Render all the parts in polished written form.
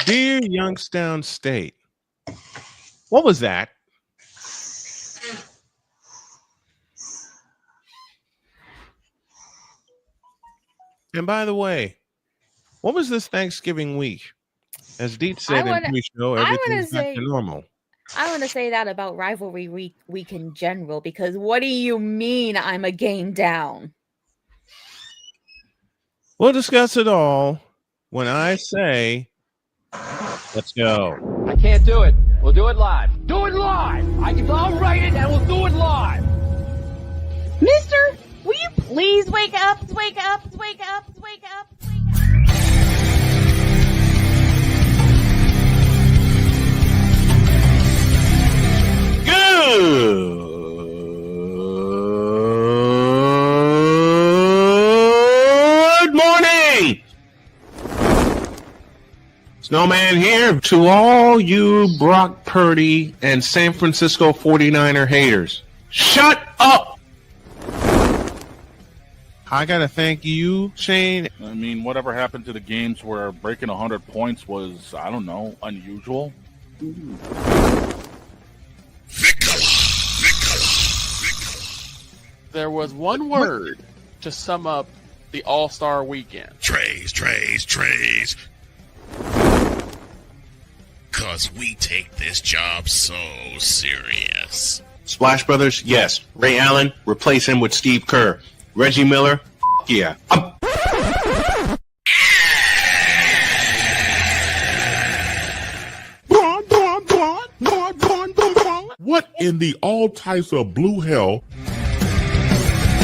Dear Youngstown State. What was that? And by the way, what was this Thanksgiving week? As Deet said in pre-show, everything's back to normal. I want to say that about rivalry week in general, because what do you mean I'm a game down? We'll discuss it all when I say, let's go. I can't do it. We'll do it live. Do it live! I'll write it and we'll do it live! Mister, will you please wake up, wake up, wake up, wake up, wake up? Good morning! Snowman here to all you Brock Purdy and San Francisco 49er haters. Shut up! I gotta thank you, Shane. I mean, whatever happened to the games where breaking 100 points was, I don't know, unusual? There was one word to sum up the All-Star weekend. Trays. Cause we take this job so serious. Splash Brothers, yes. Ray Allen, replace him with Steve Kerr. Reggie Miller, yeah. What in the all types of blue hell?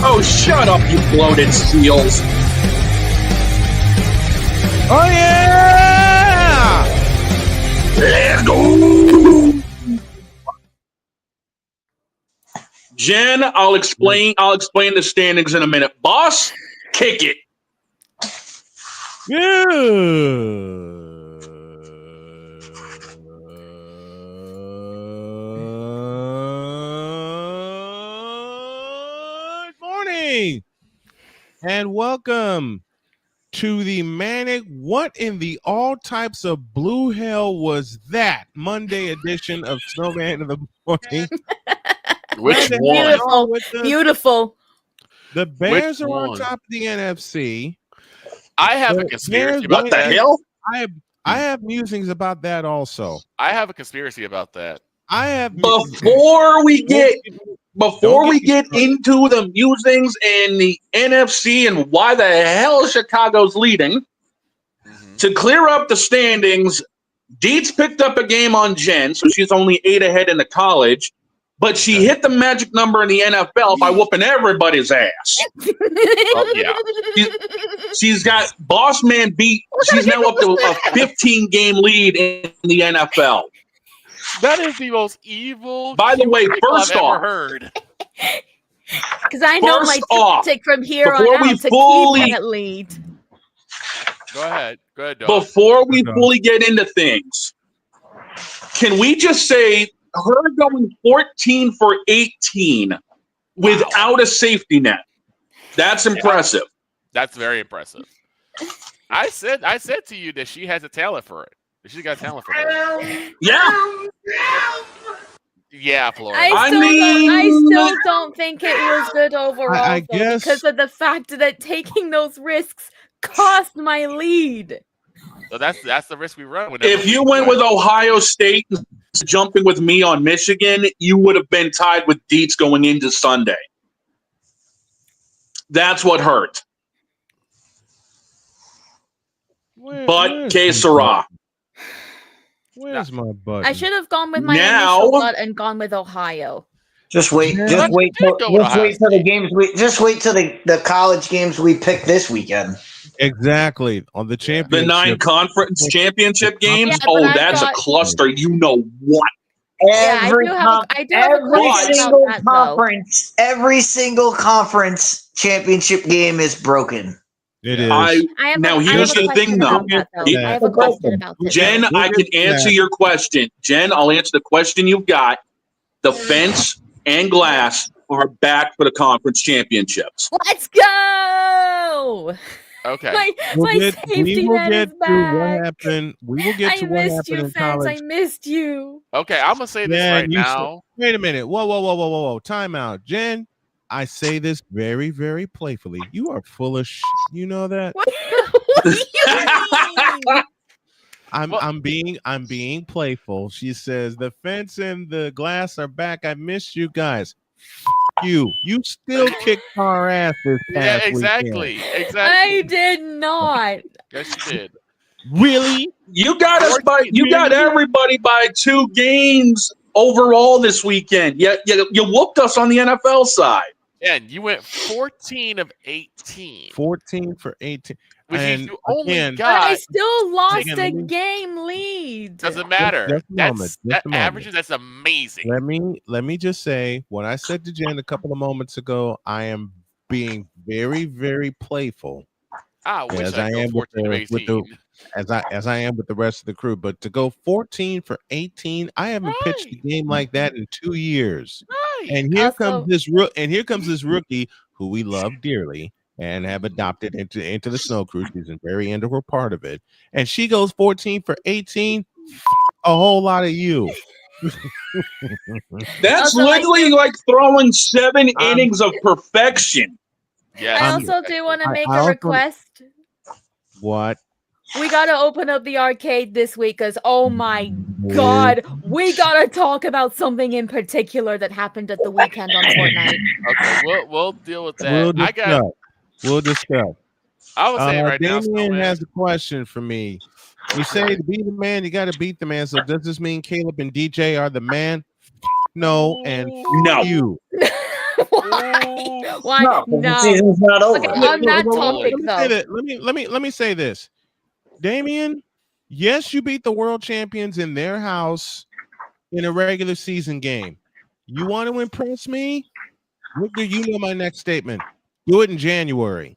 Oh, shut up, you bloated seals. Oh, yeah! Let's go! Jen, I'll explain the standings in a minute. Boss, kick it. Good morning and welcome to the Manic What in the All Types of Blue Hell Was That Monday edition of Snowman in the Morning. Which one? Beautiful. The Bears are on top of the NFC. I have a conspiracy about What the that. hell? I have musings about that also. I have a conspiracy about that. I have Before we get into the musings and the NFC and why the hell Chicago's leading, to clear up the standings, Deets picked up a game on Jen, so she's only 8 ahead in the college, but she hit the magic number in the NFL by whooping everybody's ass. Oh, yeah. She's got Boss Man beat. She's now up to a 15-game lead in the NFL. That is the most evil. By the way, first I've off, ever heard. Because I know my tactic from here on before out we to fully- keep that lead. Go ahead, Dog. Before we fully get into things, can we just say her going 14 for 18 without a safety net? That's impressive. That's very impressive. I said to you that she has a talent for it. She's got talent for it. Yeah. Yeah, Florida. I still don't think it was good overall, I though, guess because of the fact that taking those risks cost my lead. So that's the risk we run. If you went with Ohio State jumping with me on Michigan, you would have been tied with Deets going into Sunday. That's what hurt. But que sera. Where's my button? I should have gone with my initial gut and gone with Ohio. Just wait till the games. Just wait till the college games we pick this weekend. Exactly on the championship. The 9 conference championship games. Yeah, that's a cluster. You know what? Every single conference championship game is broken. It is. Now here's the thing, though. I have a question about this. Jen, I can answer your question. Jen, I'll answer the question you've got. The fence and glass are back for the conference championships. Let's go! Okay. My safety net is back. What happened. We will get to what missed happened you, in fans. college. I missed you. Okay, I'm gonna say this right now. Wait a minute. Whoa. Time out. Jen, I say this very, very playfully. You are full of You know that? What do you mean? I'm being playful. She says the fence and the glass are back. I missed you guys. You still kicked our ass this past exactly. weekend. Exactly. I did not. Yes, you did. Really? You got us by. You got everybody by 2 games overall this weekend. You whooped us on the NFL side. And you went 14 of 18. 14 for 18. Which and means you only again, got. But I still lost Again, a let me- game lead. Doesn't matter. Just a moment, That just a moment. averages. That's amazing. Let me just say what I said to Jen a couple of moments ago. I am being very, very playful. I wish as I'd I go am 14 of 18. as I am with the rest of the crew. But to go 14 for 18, I haven't pitched a game like that in 2 years. Right. And here comes this rookie who we love dearly and have adopted into the snow crew. She's a very integral part of it. And she goes 14 for 18. A whole lot of you. That's literally like throwing 7 innings of perfection. Yeah. I also do want to make I a also- request. What? We gotta open up the arcade this week because oh my god, we gotta talk about something in particular that happened at the weekend on Fortnite. Okay, we'll deal with that. We'll discuss. I will say it right now. Damien Snowman. has a question for me. You say to be the man, you got to beat the man. So does this mean Caleb and DJ are the man? No, and No. you. Why? No, No. the season's not over. Okay, on that topic though. Let me say this, Damien. Yes, you beat the world champions in their house in a regular season game. You want to impress me? Victor, you know my next statement. Do it in January.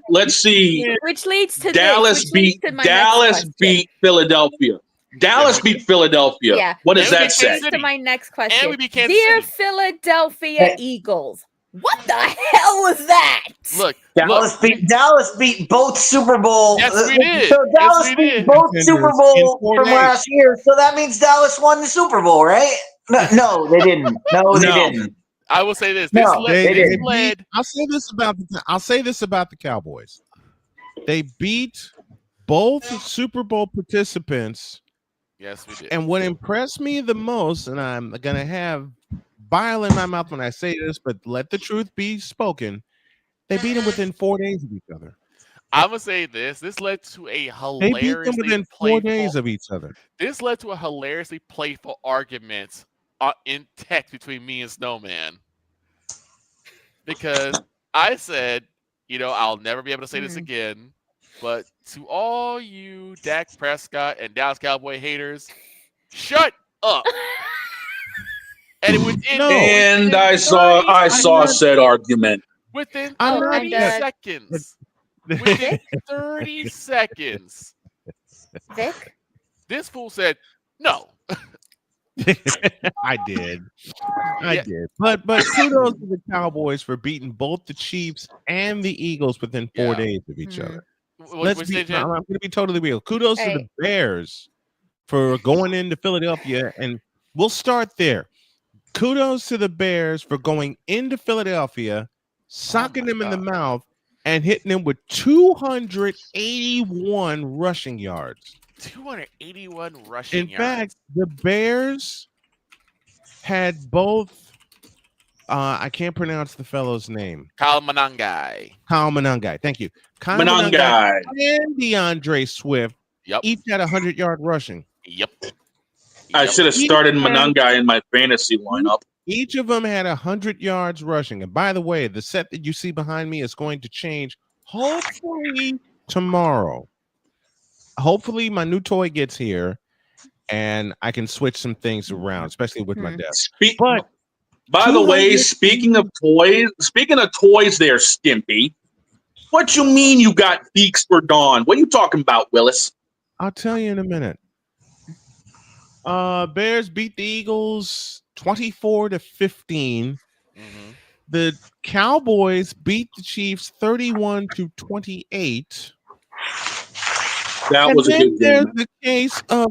Let's see. Which leads to Dallas this, which leads beat to my Dallas next beat Philadelphia. Dallas beat Philadelphia. Yeah. What does Which that say? leads to my next question. And we beat Kansas Dear City. Philadelphia Eagles, what the hell was that? Look, Dallas beat both Super Bowl. Yes, we did. So Dallas Yes, we beat did. both Super Bowl In 4 from days. last year. So that means Dallas won the Super Bowl, right? No, they didn't. No, they didn't. I will say this. No, they didn't. led. I'll say this about the Cowboys. They beat both Super Bowl participants. Yes, we did. And what impressed me the most, and I'm gonna have bile in my mouth when I say this, but let the truth be spoken. They beat them within 4 days of each other. I'm gonna say this. This led to a They beat them hilariously within 4 playful. days of each other. This led to a hilariously playful argument in text between me and Snowman. Because I said, I'll never be able to say this again, but to all you Dak Prescott and Dallas Cowboy haters, shut up. And it was And I saw said argument. within I'm 30 not- seconds. Within 30 seconds, Vic? this fool said, no. I did. But kudos to the Cowboys for beating both the Chiefs and the Eagles within 4 days of each other. I'm going to be totally real. Kudos to the Bears for going into Philadelphia, and we'll start there. Kudos to the Bears for going into Philadelphia, socking them in the mouth, and hitting them with 281 rushing yards. 281 rushing yards. In fact, the Bears had both. I can't pronounce the fellow's name. Kyle Manangai. Thank you. Kyle Manangai. and DeAndre Swift. Yep. Each had 100-yard rushing. Yep. I should have started Manangai in my fantasy lineup. Each of them had 100 yards rushing. And by the way, the set that you see behind me is going to change hopefully tomorrow. Hopefully my new toy gets here and I can switch some things around, especially with my desk. By the way, speaking of toys there, Stimpy, what you mean you got Beaks for Dawn? What are you talking about, Willis? I'll tell you in a minute. Bears beat the Eagles 24-15. the Cowboys beat the Chiefs 31-28. That was a good There's game. the case of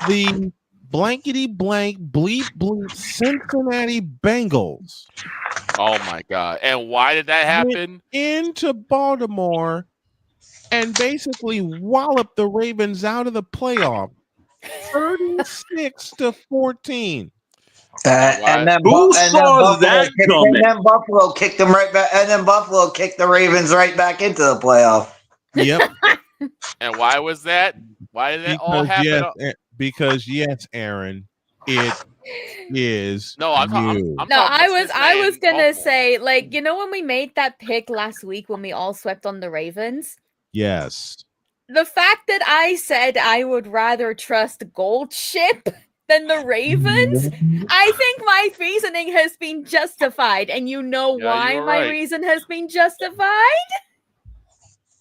the blankety blank bleep bleep Cincinnati Bengals. Oh my God! And why did that happen? Into Baltimore and basically wallop the Ravens out of the playoff, 36-14. And then Who saw that coming? And then Buffalo kicked them right back. And then Buffalo kicked the Ravens right back into the playoff. Yep. And why was that? Why did that all happen? Because yes, Aaron, it is. No, I'm I was gonna say, like, you know, when we made that pick last week when we all swept on the Ravens. Yes. The fact that I said I would rather trust Gold Ship than the Ravens, I think my reasoning has been justified, and you know why my reason has been justified?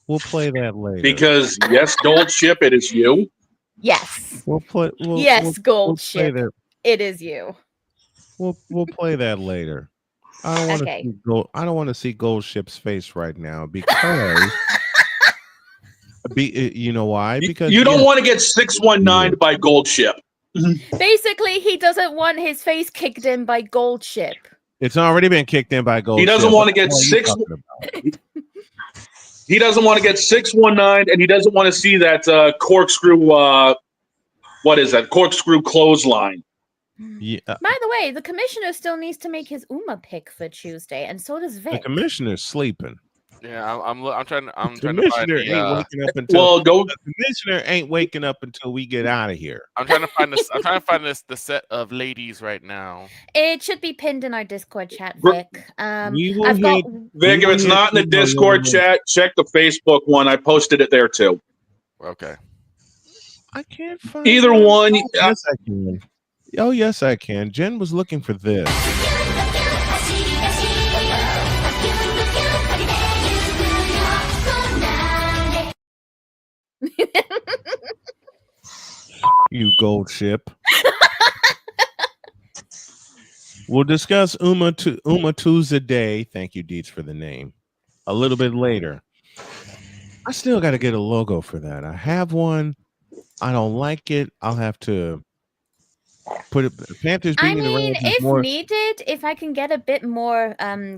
We'll play that later. Because yes, Gold Ship, it is you. Yes. We'll Gold Ship. It is you. We'll play that later. I don't want to see I don't want to see Gold Ship's face right now because you know why? Because you don't want to get 619 by Gold Ship. Basically, he doesn't want his face kicked in by Gold Ship. It's already been kicked in by Gold Ship. He doesn't want to get He doesn't want to get 619, and he doesn't want to see that corkscrew. What is that? Corkscrew clothesline. Yeah. By the way, the commissioner still needs to make his UMA pick for Tuesday, and so does Vic. The commissioner's sleeping. Yeah, I'm trying to find the commissioner ain't waking up until we get out of here. I'm trying to find this. I'm trying to find the set of ladies right now. It should be pinned in our Discord chat, Vic. Vic, if it's not in the Discord chat, check the Facebook one. I posted it there too. Okay. I can't find either one. Yes, I can. Oh, yes, I can. Jen was looking for this. You Gold Ship. We'll discuss Uma Tuesday. Thank you, Dietz, for the name. A little bit later. I still got to get a logo for that. I have one. I don't like it. I'll have to put it. Panthers beating the Rams. If needed, if I can get a bit more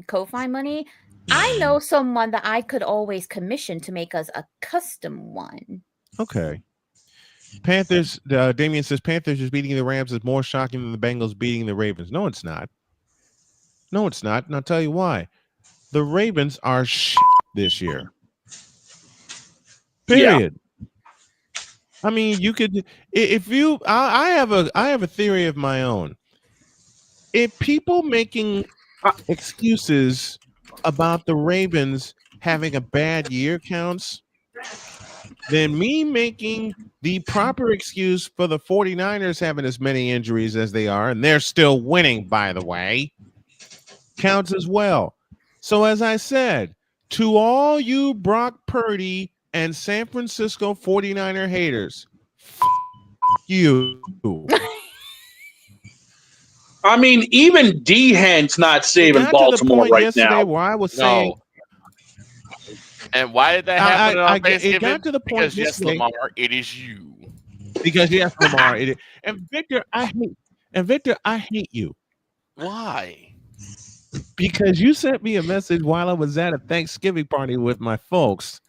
Ko-Fi money, I know someone that I could always commission to make us a custom one. Okay. Panthers, Damien says Panthers is beating the Rams is more shocking than the Bengals beating the Ravens. No, it's not. No, it's not. And I'll tell you why. The Ravens are this year. Period. Yeah. I mean, you could if you I have a theory of my own. If people making excuses about the Ravens having a bad year counts, then me making the proper excuse for the 49ers having as many injuries as they are, and they're still winning, by the way, counts as well. So as I said, to all you Brock Purdy and San Francisco 49er haters, you. I mean, even D-Hen's not saving Baltimore right now. Where I was saying, and why did that happen on Thanksgiving? It got to the point because yes, Lamar, it is you. Because yes, Lamar, it is. And Victor, I hate you. Why? Because you sent me a message while I was at a Thanksgiving party with my folks,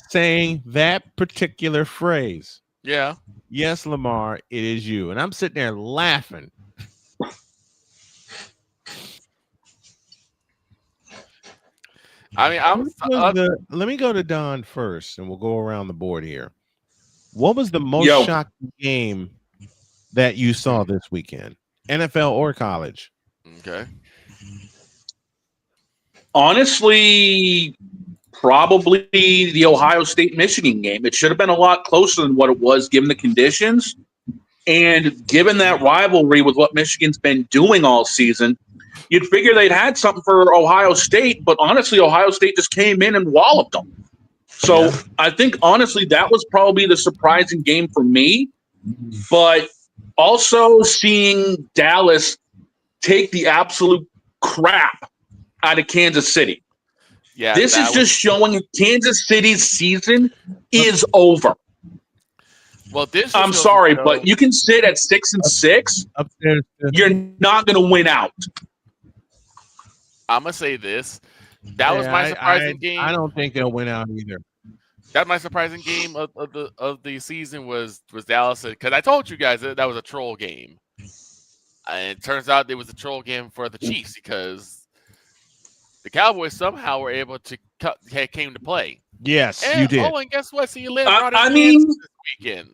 saying that particular phrase. Yeah. Yes, Lamar, it is you. And I'm sitting there laughing. I mean, let me go to Don first, and we'll go around the board here. What was the most shocking game that you saw this weekend, NFL or college? Okay. Honestly, probably the Ohio State-Michigan game. It should have been a lot closer than what it was, given the conditions, and given that rivalry with what Michigan's been doing all season. You'd figure they'd had something for Ohio State, but honestly, Ohio State just came in and walloped them. So I think, honestly, that was probably the surprising game for me. But also seeing Dallas take the absolute crap out of Kansas City. Yeah, this is just showing Kansas City's season is over. Well, this I'm sorry, but you can sit at 6-6. You're not going to win out. I'm gonna say this. That was my surprising game. I don't think they'll win out either. That my surprising game of the season was Dallas, because I told you guys that was a troll game, and it turns out it was a troll game for the Chiefs because the Cowboys somehow were able to came to play. Yes, and, you did. Oh, and guess what? So you live I mean, this weekend.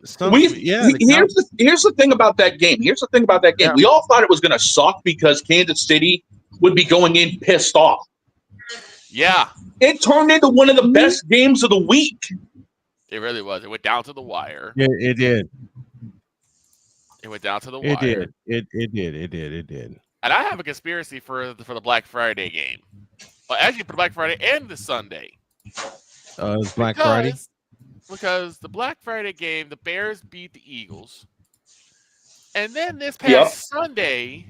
Here's the thing about that game. Yeah. We all thought it was going to suck because Kansas City would be going in pissed off. Yeah. It turned into one of the best games of the week. It really was. It went down to the wire. Yeah, it did. It went down to the wire. It did. And I have a conspiracy for the Black Friday game. Well, actually, for the Black Friday and the Sunday. It's Black Friday? Because the Black Friday game, the Bears beat the Eagles. And then this past Sunday,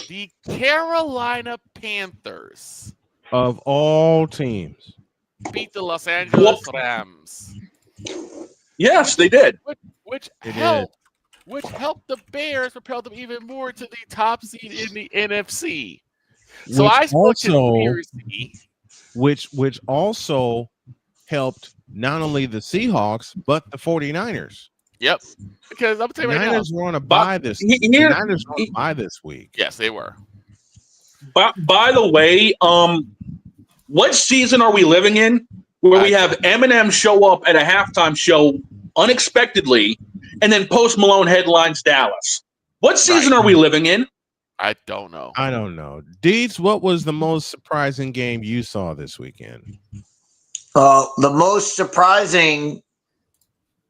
the Carolina Panthers of all teams beat the Los Angeles Rams. Yes, they did. Which helped the Bears propel them even more to the top seed in the NFC. So which also helped not only the Seahawks but the 49ers. Yep. Because I'm telling you right now, Niners were on a bye this week. Yes, they were. But by the way, what season are we living in where we have Eminem show up at a halftime show unexpectedly and then Post Malone headlines Dallas? What season are we living in? I don't know. Deeds, what was the most surprising game you saw this weekend? The most surprising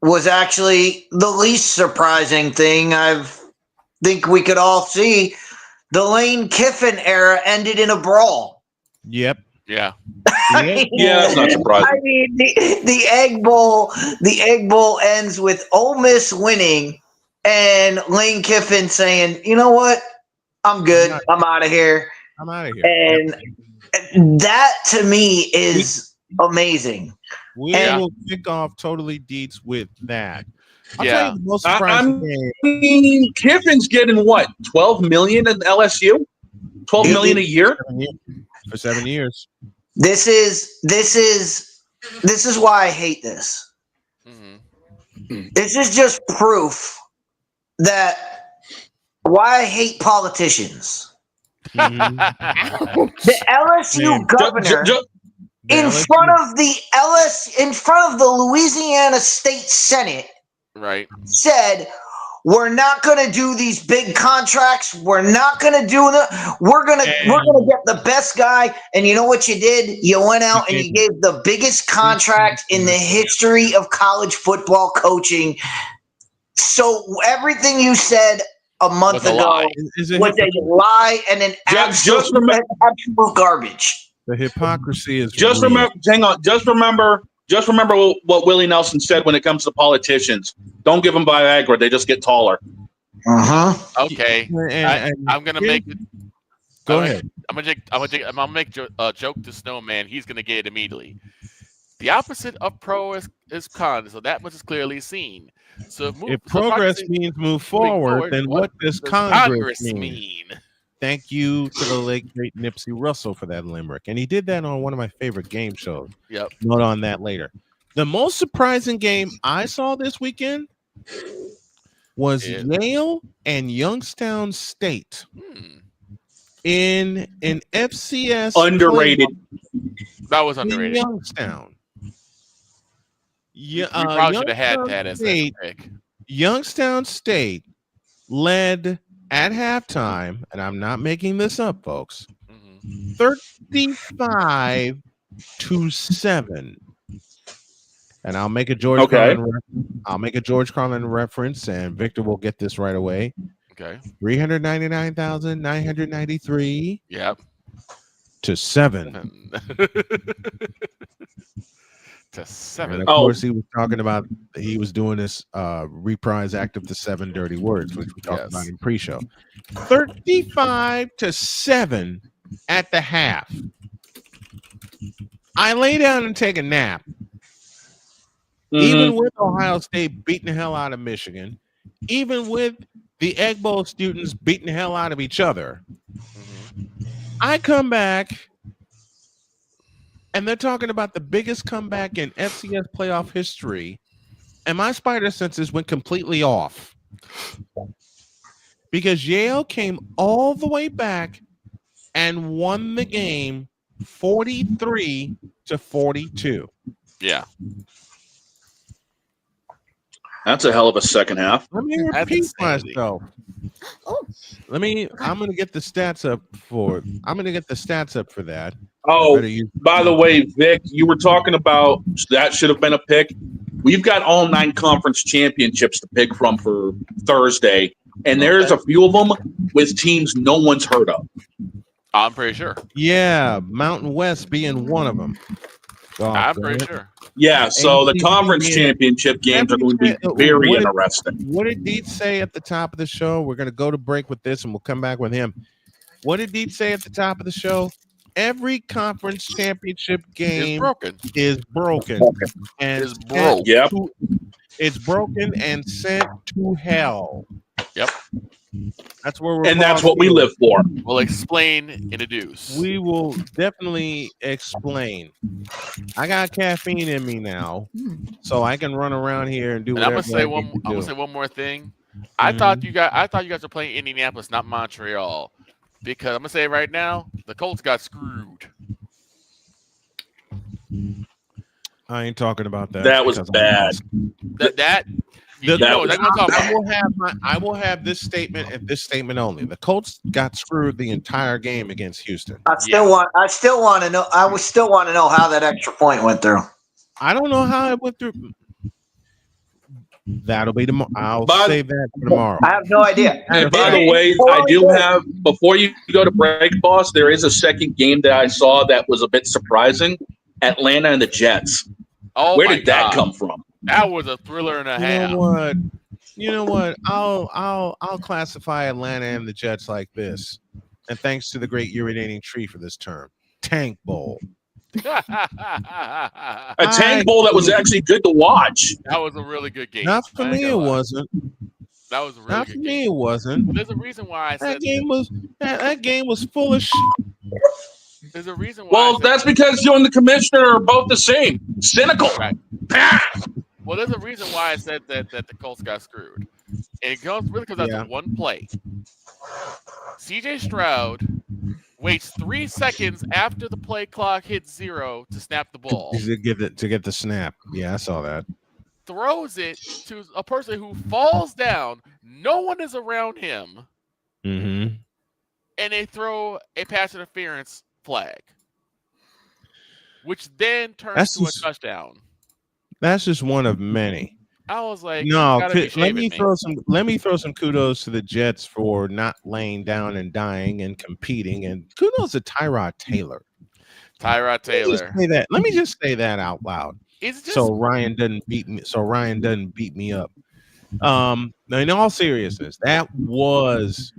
was actually the least surprising thing I think we could all see. The Lane Kiffin era ended in a brawl. Yep. Yeah. That's not surprising. I mean, the Egg Bowl ends with Ole Miss winning and Lane Kiffin saying, "You know what? I'm good. I'm out of here." And that to me is amazing. We will kick off totally Deets with that. I'll tell you the most surprising game. Kiffin's getting what? $12 million in LSU? $12 million a year for 7 years. This is why I hate this. Mm-hmm. This is just proof that why I hate politicians. Mm-hmm. The LSU governor in front of the Louisiana State Senate, right, said, "We're not going to do these big contracts. We're not going to do them. We're going to get the best guy." And you know what you did? You went out and you gave the biggest contract in the history of college football coaching. So everything you said a month ago was a lie and an absolute garbage. The hypocrisy is just real. remember. Hang on. Just remember what Willie Nelson said when it comes to politicians. Don't give them Viagra; they just get taller. Okay, I'm gonna make it. Go ahead. I'm gonna make a joke to Snowman. He's gonna get it immediately. The opposite of pro is con, so that much is clearly seen. So if progress means move forward, then what does Congress mean? Thank you to the late great Nipsey Russell for that limerick. And he did that on one of my favorite game shows. Yep. Note on that later. The most surprising game I saw this weekend was Yale and Youngstown State in an FCS underrated. That was underrated. Youngstown. Yeah, probably should have had that as a pick. Youngstown State led at halftime, and I'm not making this up, folks, 35-7. And I'll make a George Carlin reference, and Victor will get this right away. Okay. 399,993. Yep. To 7. to 7. And of course, he was talking about he was doing this reprise act of the 7 dirty words, which we talked about in pre-show. 35-7 at the half. I lay down and take a nap. Even with Ohio State beating the hell out of Michigan, even with the Egg Bowl students beating the hell out of each other, I come back and they're talking about the biggest comeback in FCS playoff history, and my spider senses went completely off because Yale came all the way back and won the game 43-42. Yeah. That's a hell of a second half. Let me repeat myself. I'm gonna get the stats up for that. Oh, by the way, Vic, you were talking about that should have been a pick. We've got all 9 conference championships to pick from for Thursday, and there's a few of them with teams no one's heard of. I'm pretty sure. Yeah, Mountain West being one of them. I'm pretty sure. Yeah, so the conference championship games are going to be very interesting. What did Deets say at the top of the show? We're going to go to break with this, and we'll come back with him. What did Deets say at the top of the show? Every conference championship game is broken. And it's broke. Yep. It's broken and sent to hell. Yep. That's where we're and that's what we live for. We'll explain, introduce. We will definitely explain. I got caffeine in me now, so I can run around here and do whatever. I'm gonna say one more thing. I thought you guys were playing Indianapolis, not Montreal, because I'm gonna say right now the Colts got screwed. I ain't talking about that. That was bad. I will have this statement and this statement only. The Colts got screwed the entire game against Houston. I still want to know. I would still want to know how that extra point went through. I don't know how it went through. That'll be tomorrow. I'll save that for tomorrow. I have no idea. And by the way, I do have, before you go to break, boss, there is a second game that I saw that was a bit surprising. Atlanta and the Jets. Oh, where did that come from? That was a thriller and a half. You know what? I'll classify Atlanta and the Jets like this. And thanks to the great urinating tree for this term. Tank Bowl. A tank bowl that was actually good to watch. That was a really good game. Not for me, it wasn't. That was a really Not good for game. me, it wasn't. There's a reason why I said that game was full of shit. There's a reason why. Well, that's because you and the commissioner are both the same. Cynical. Right. Well, there's a reason why I said that the Colts got screwed. And it really comes out to one play. CJ Stroud waits 3 seconds after the play clock hits 0 to snap the ball. To get the snap. Yeah, I saw that. Throws it to a person who falls down. No one is around him. Mm-hmm. And they throw a pass interference flag, which then turns to a touchdown. That's just one of many. I was like, no, let me throw some kudos to the Jets for not laying down and dying and competing, and kudos to Tyrod Taylor. Let me just say that out loud. So Ryan doesn't beat me up. In all seriousness, that was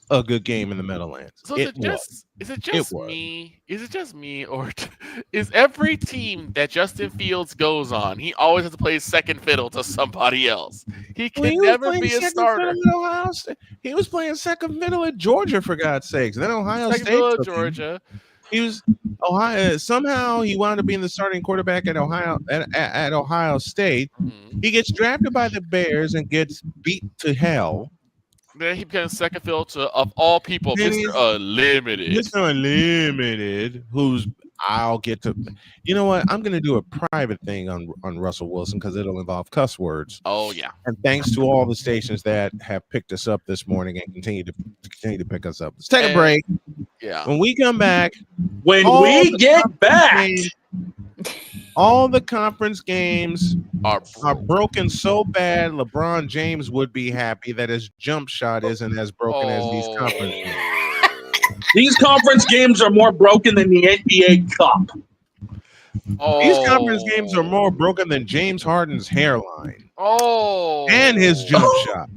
a good game in the Meadowlands. So is it just me, or is every team that Justin Fields goes on, he always has to play second fiddle to somebody else? He can never be a starter. He was playing second fiddle at Georgia, for God's sakes. Then Ohio State took Georgia. He was Ohio. Somehow he wound up being the starting quarterback at Ohio State. Mm-hmm. He gets drafted by the Bears and gets beat to hell. Then he becomes second fiddle to, of all people, Mr. Unlimited. Mr. Unlimited, I'll get to. You know what? I'm going to do a private thing on Russell Wilson because it'll involve cuss words. Oh yeah. And thanks to all the stations that have picked us up this morning and continue to pick us up. Let's take a break. Yeah. When we come back, all the conference games are broken so bad LeBron James would be happy that his jump shot isn't as broken as these conference games. These conference games are more broken than the NBA Cup. These conference games are more broken than James Harden's hairline. Oh. And his jump shot.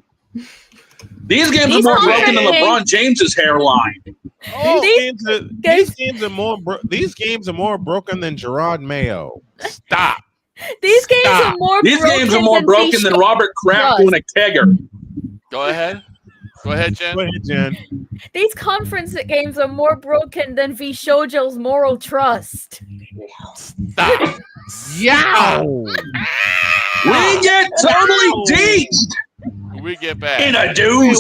These games are more broken than LeBron James's hairline. These games are more broken than Gerard Mayo. Stop. These games are more broken than Robert Kraft doing a kegger. Go ahead. Go ahead, Jen. Go ahead, Jen. These conference games are more broken than V. Shojo's moral trust. Stop. Yeah. We get totally deeped. We get back. In a deuce.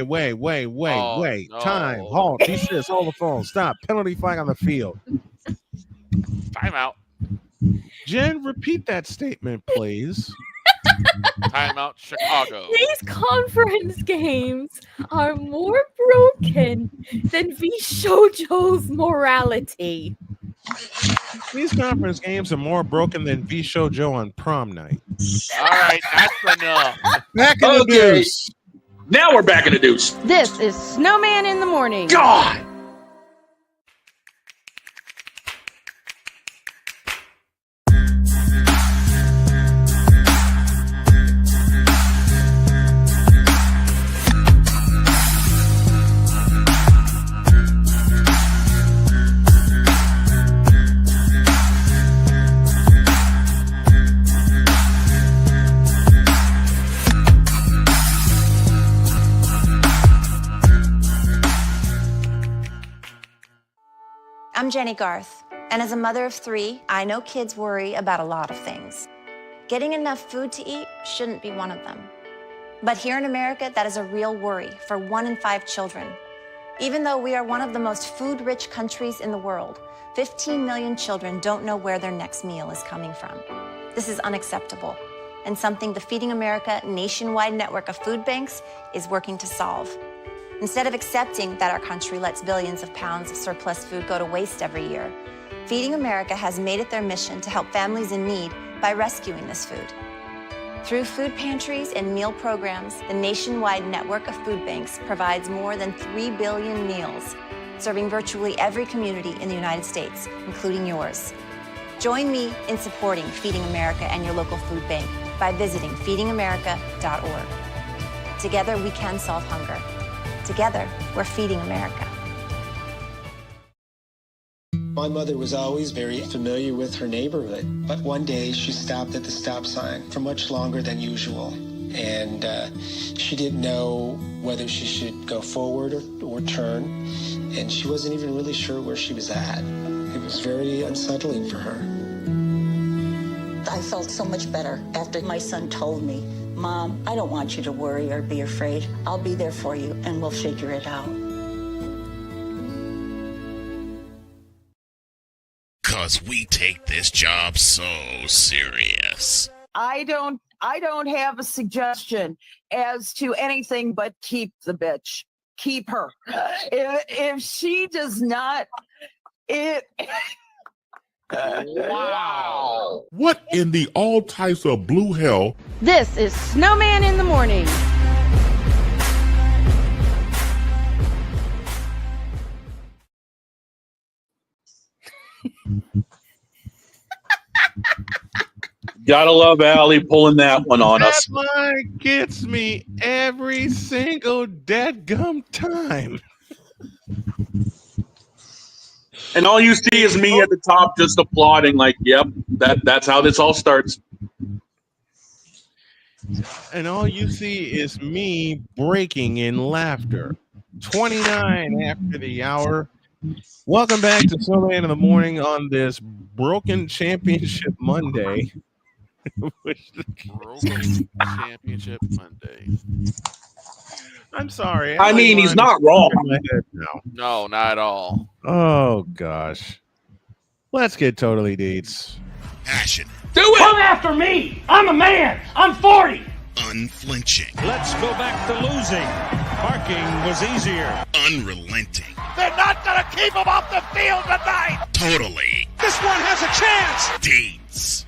Wait. No. Time. Halt. Desist. Hold the phone. Stop. Penalty flag on the field. Timeout. Jen, repeat that statement, please. Timeout, Chicago. These conference games are more broken than V. Shojo's morality. These conference games are more broken than V. Shojo on prom night. All right, that's enough. Back in the deuce. Now we're back in the deuce. This is Snowman in the Morning. God. I'm Jenny Garth, and as a mother of 3, I know kids worry about a lot of things. Getting enough food to eat shouldn't be one of them. But here in America, that is a real worry for 1 in 5 children. Even though we are one of the most food-rich countries in the world, 15 million children don't know where their next meal is coming from. This is unacceptable, and something the Feeding America nationwide network of food banks is working to solve. Instead of accepting that our country lets billions of pounds of surplus food go to waste every year, Feeding America has made it their mission to help families in need by rescuing this food. Through food pantries and meal programs, the nationwide network of food banks provides more than 3 billion meals, serving virtually every community in the United States, including yours. Join me in supporting Feeding America and your local food bank by visiting feedingamerica.org. Together, we can solve hunger. Together, we're feeding America. My mother was always very familiar with her neighborhood, but one day she stopped at the stop sign for much longer than usual. And she didn't know whether she should go forward or turn, and she wasn't even really sure where she was at. It was very unsettling for her. I felt so much better after my son told me, "Mom, I don't want you to worry or be afraid. I'll be there for you and we'll figure it out." 'Cause we take this job so serious. I don't have a suggestion as to anything but keep the bitch. Keep her. If she does not Wow. What in the all types of blue hell? This is Snowman in the Morning. Gotta love Allie pulling that one on us. That line gets me every single dadgum time. And all you see is me at the top just applauding, like, yep, that's how this all starts. And all you see is me breaking in laughter. 29 after the hour. Welcome back to Snowman in the Morning on this Broken Championship Monday. Broken Championship Monday. I'm sorry. I mean, he's not wrong. No, not at all. Oh, gosh. Let's get totally deets. Passionate. Do it! Come after me! I'm a man! I'm 40! Unflinching. Let's go back to losing. Parking was easier. Unrelenting. They're not gonna keep him off the field tonight! Totally. This one has a chance! Deeds.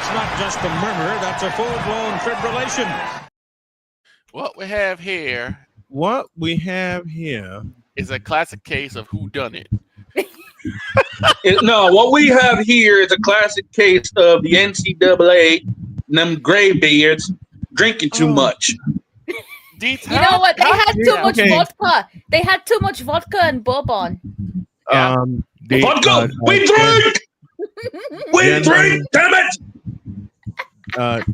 That's not just a murmur, that's a full-blown fibrillation. What we have here is a classic case of who done it. No, what we have here is a classic case of the NCAA and them graybeards drinking too much. You know what? They had too much vodka. They had too much vodka and bourbon. Vodka! We drink! We drink! Damn it!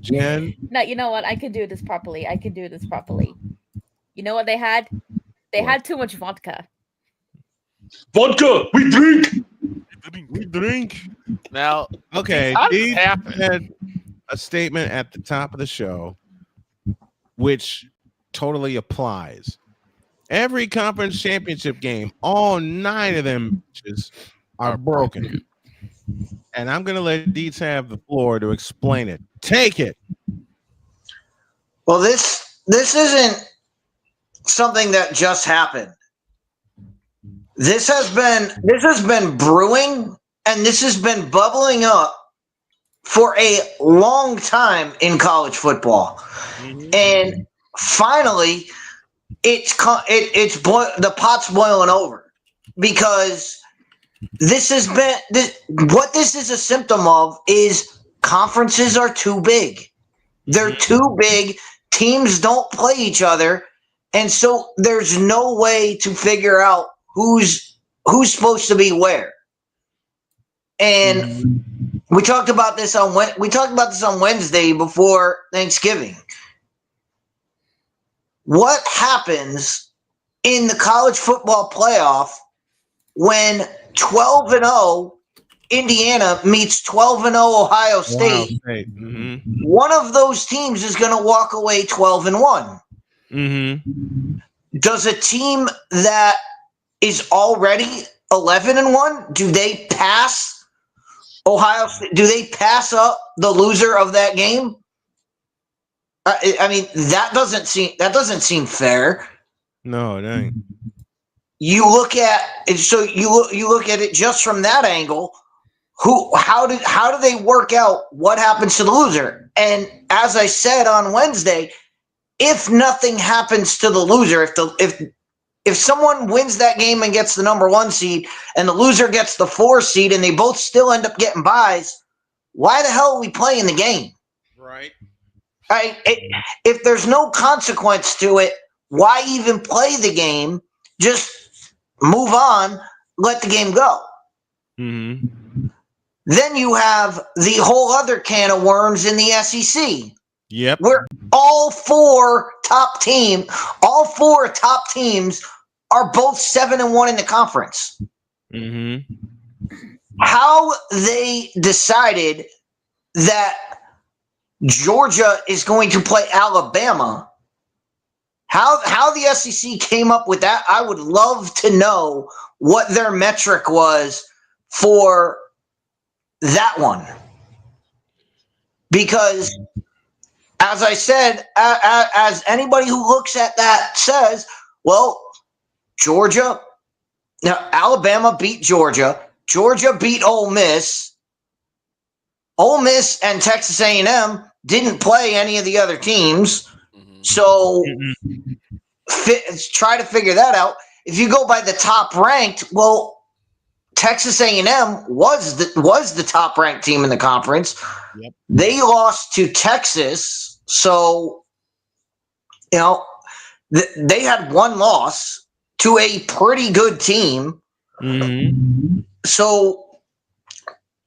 Jen? No, you know what? I can do this properly. You know what they had? They had too much vodka. Vodka! We drink! We drink. Now, okay, how does Dee this happen? had a statement at the top of the show, which totally applies. Every conference championship game, all 9 of them bitches are broken. And I'm going to let Deets have the floor to explain it. Take it. Well, this isn't something that just happened. This has been brewing, and this has been bubbling up for a long time in college football. And finally, the pot's boiling over, because this has been what this is a symptom of is conferences are too big. They're too big. Teams don't play each other, and so there's no way to figure out who's supposed to be where. And we talked about this on Wednesday before Thanksgiving. What happens in the college football playoff when 12-0 Indiana meets 12-0 Ohio State? One of those teams is going to walk away 12-1. Does a team that is already 11-1, do they pass Ohio State? Do they pass up the loser of that game? I mean, that doesn't seem fair. No, it ain't. You look at it, so you look at it just from that angle. How do they work out what happens to the loser? And as I said on Wednesday, if nothing happens to the loser, if someone wins that game and gets the number 1 seed, and the loser gets the 4 seed, and they both still end up getting buys, why the hell are we playing the game? Right. If there's no consequence to it, why even play the game? Just move on, let the game go. Then you have the whole other can of worms in the SEC. Yep. Where all four top teams are both 7-1 in the conference. How they decided that Georgia is going to play Alabama, how the SEC came up with that, I would love to know what their metric was for that one. Because, as I said, as anybody who looks at that says, well, Alabama beat Georgia. Georgia beat Ole Miss. Ole Miss and Texas A&M didn't play any of the other teams. So try to figure that out. If you go by the top ranked, well, Texas A&M was the top ranked team in the conference. Yep. They lost to Texas. So, they had one loss to a pretty good team. So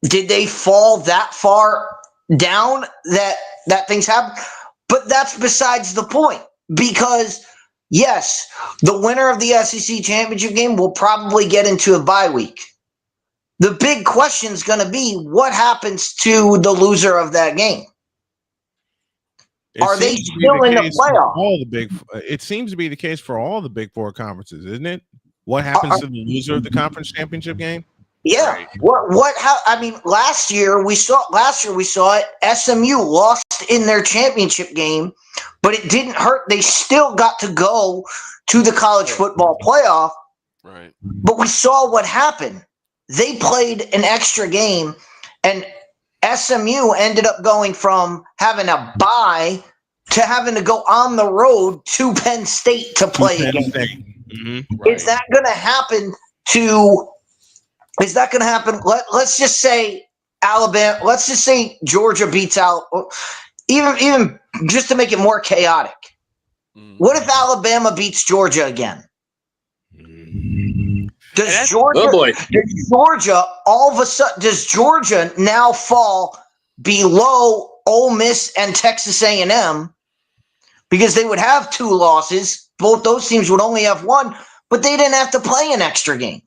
did they fall that far down that things happen? But that's besides the point, because yes, the winner of the SEC championship game will probably get into a bye week. The big question is going to be what happens to the loser of that game. Are they still in the playoff? It seems to be the case for all the Big Four conferences, isn't it? What happens to the loser of the conference championship game? Yeah. Last year we saw it. SMU lost in their championship game, but it didn't hurt. They still got to go to the college football playoff. Right. But we saw what happened. They played an extra game, and SMU ended up going from having a bye to having to go on the road to Penn State to play a game. Is that going to happen let's just say Alabama, let's just say Georgia beats out, even just to make it more chaotic. What if Alabama beats Georgia again? Does Georgia all of a sudden, does Georgia now fall below Ole Miss and Texas A&M? Because they would have 2 losses. Both those teams would only have 1, but they didn't have to play an extra game.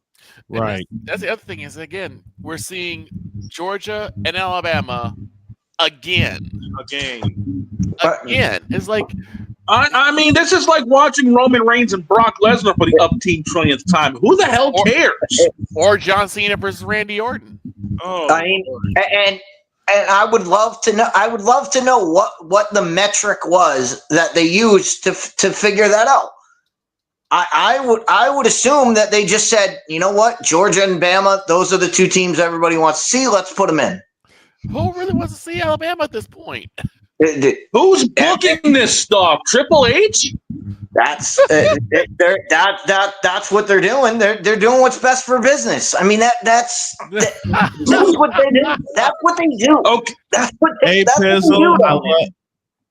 Right. That's the other thing is, again, we're seeing Georgia and Alabama again. It's like, I mean, this is like watching Roman Reigns and Brock Lesnar for the upteen trillionth time. Who the hell cares? Or John Cena versus Randy Orton. I mean, and I would love to know. I would love to know what the metric was that they used to figure that out. I would assume that they just said, you know what, Georgia and Bama, those are the 2 teams everybody wants to see. Let's put them in. Who really wants to see Alabama at this point? Who's booking this stuff? Triple H? That's that's what they're doing. They're doing what's best for business. I mean that's what they do. That's what they do. Okay. That's what they do.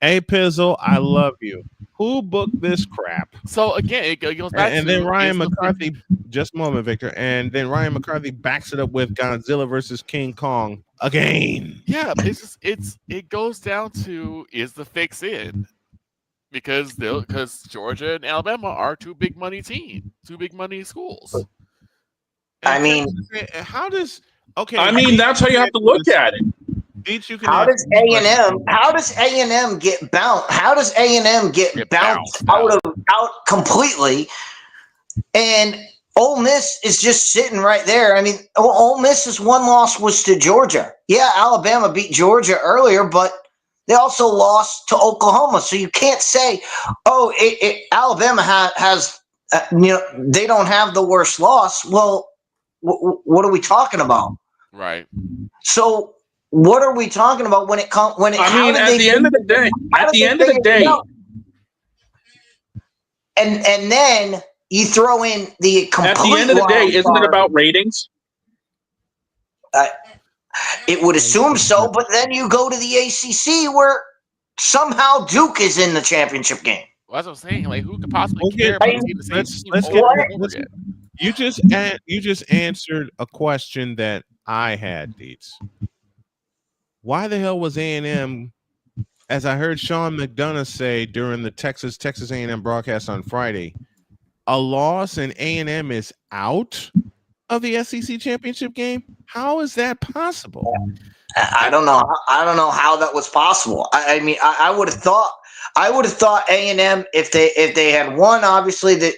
Hey Pizzle, I love you. Who booked this crap? So again, it goes back. And then Ryan McCarthy. Just a moment, Victor. And then Ryan McCarthy backs it up with Godzilla versus King Kong again. Yeah, it goes down to, is the fix in? Because Georgia and Alabama are 2 big money teams, 2 big money schools. I mean, how does that's how you have to look at it. How does A&M get bounced? How does A&M get bounced out completely? And Ole Miss is just sitting right there. I mean, Ole Miss's 1 loss was to Georgia. Yeah, Alabama beat Georgia earlier, but they also lost to Oklahoma. So you can't say, Alabama has they don't have the worst loss. Well, what are we talking about? Right. So what are we talking about when it comes? At the end of the day, and then you throw in the complete. At the end of the day, isn't it about ratings? It would assume so, but then you go to the ACC where somehow Duke is in the championship game. Well, that's what I'm saying. Like, who could possibly care about You just answered a question that I had, Deets. Why the hell was A&M, as I heard Sean McDonough say during the Texas A&M broadcast on Friday, a loss and A&M is out of the SEC championship game? How is that possible? I don't know. I don't know how that was possible. I mean, I would have thought A&M, if they had won, obviously they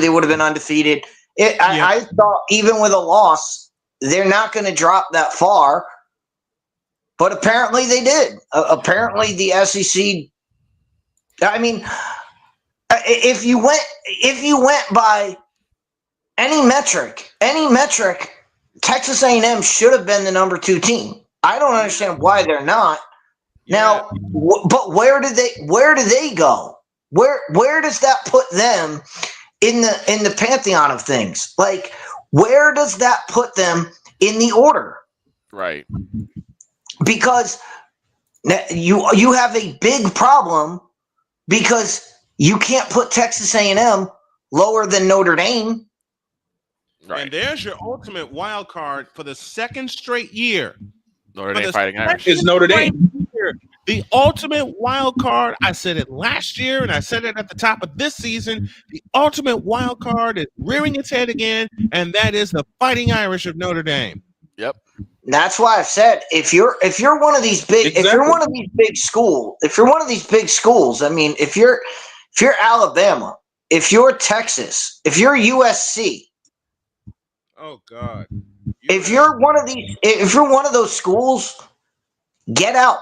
would have been undefeated. I thought even with a loss, they're not going to drop that far. But apparently they did. Apparently the SEC. I mean, if you went by any metric, Texas A&M should have been the number 2 team. I don't understand why they're not. Now, but where do they go? Where does that put them in the pantheon of things? Like, where does that put them in the order? Right. Because you have a big problem because you can't put Texas A&M lower than Notre Dame. Right. And there's your ultimate wild card for the 2nd straight year. Notre Dame Fighting Irish. It's Notre Dame. The ultimate wild card, I said it last year and I said it at the top of this season. The ultimate wild card is rearing its head again, and that is the Fighting Irish of Notre Dame. Yep. That's why I've said if you're one of these big schools, I mean, if you're Alabama, if you're Texas, if you're USC, oh God, if you're one of those schools, get out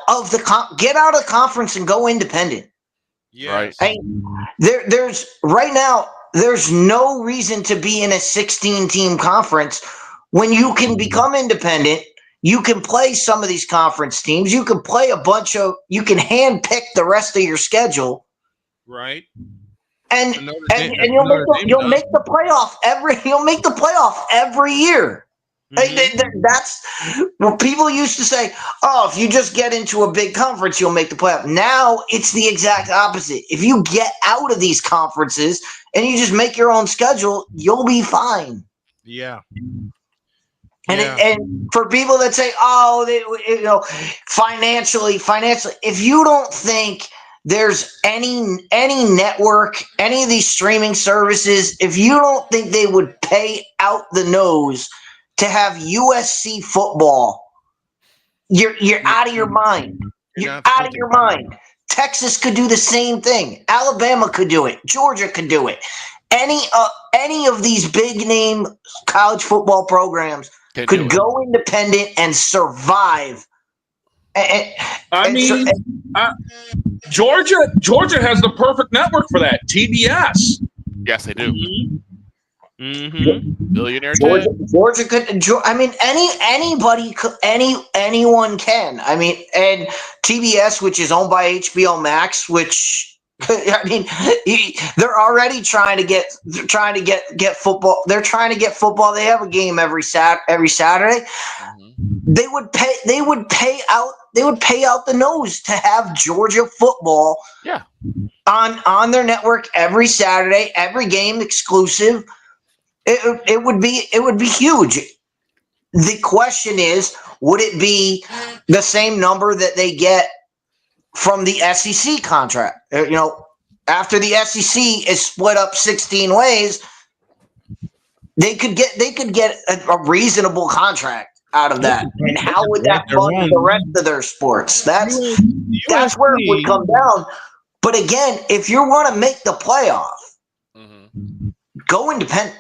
of the conference and go independent. Yeah, right. There's right now there's no reason to be in a 16-team conference when you can become independent You can play some of these conference teams. You can play you can hand pick the rest of your schedule. Right. And you'll make the playoff every year. That's what people used to say. Oh, if you just get into a big conference, you'll make the playoff. Now it's the exact opposite. If you get out of these conferences and you just make your own schedule, you'll be fine. Yeah. And for people that say, "Oh, financially," if you don't think there's any network, any of these streaming services, if you don't think they would pay out the nose to have USC football, you're out of your mind. You're out of your mind. Texas could do the same thing. Alabama could do it. Georgia could do it. Any of these big name college football programs could go independent and survive. Georgia has the perfect network for that. TBS. Yes, they do. Mm-hmm. Billionaire Georgia could. I mean, anybody could. Anyone can. I mean, and TBS, which is owned by HBO Max, which. I mean, they're already trying to get football. They're trying to get football. They have a game every Saturday. They would pay out the nose to have Georgia football. Yeah. On their network every Saturday, every game exclusive. It would be huge. The question is, would it be the same number that they get from the SEC contract? After the SEC is split up 16 ways, they could get a reasonable contract out of that. And how would that fund the rest of their sports? That's where it would come down. But again, if you want to make the playoff, go independent.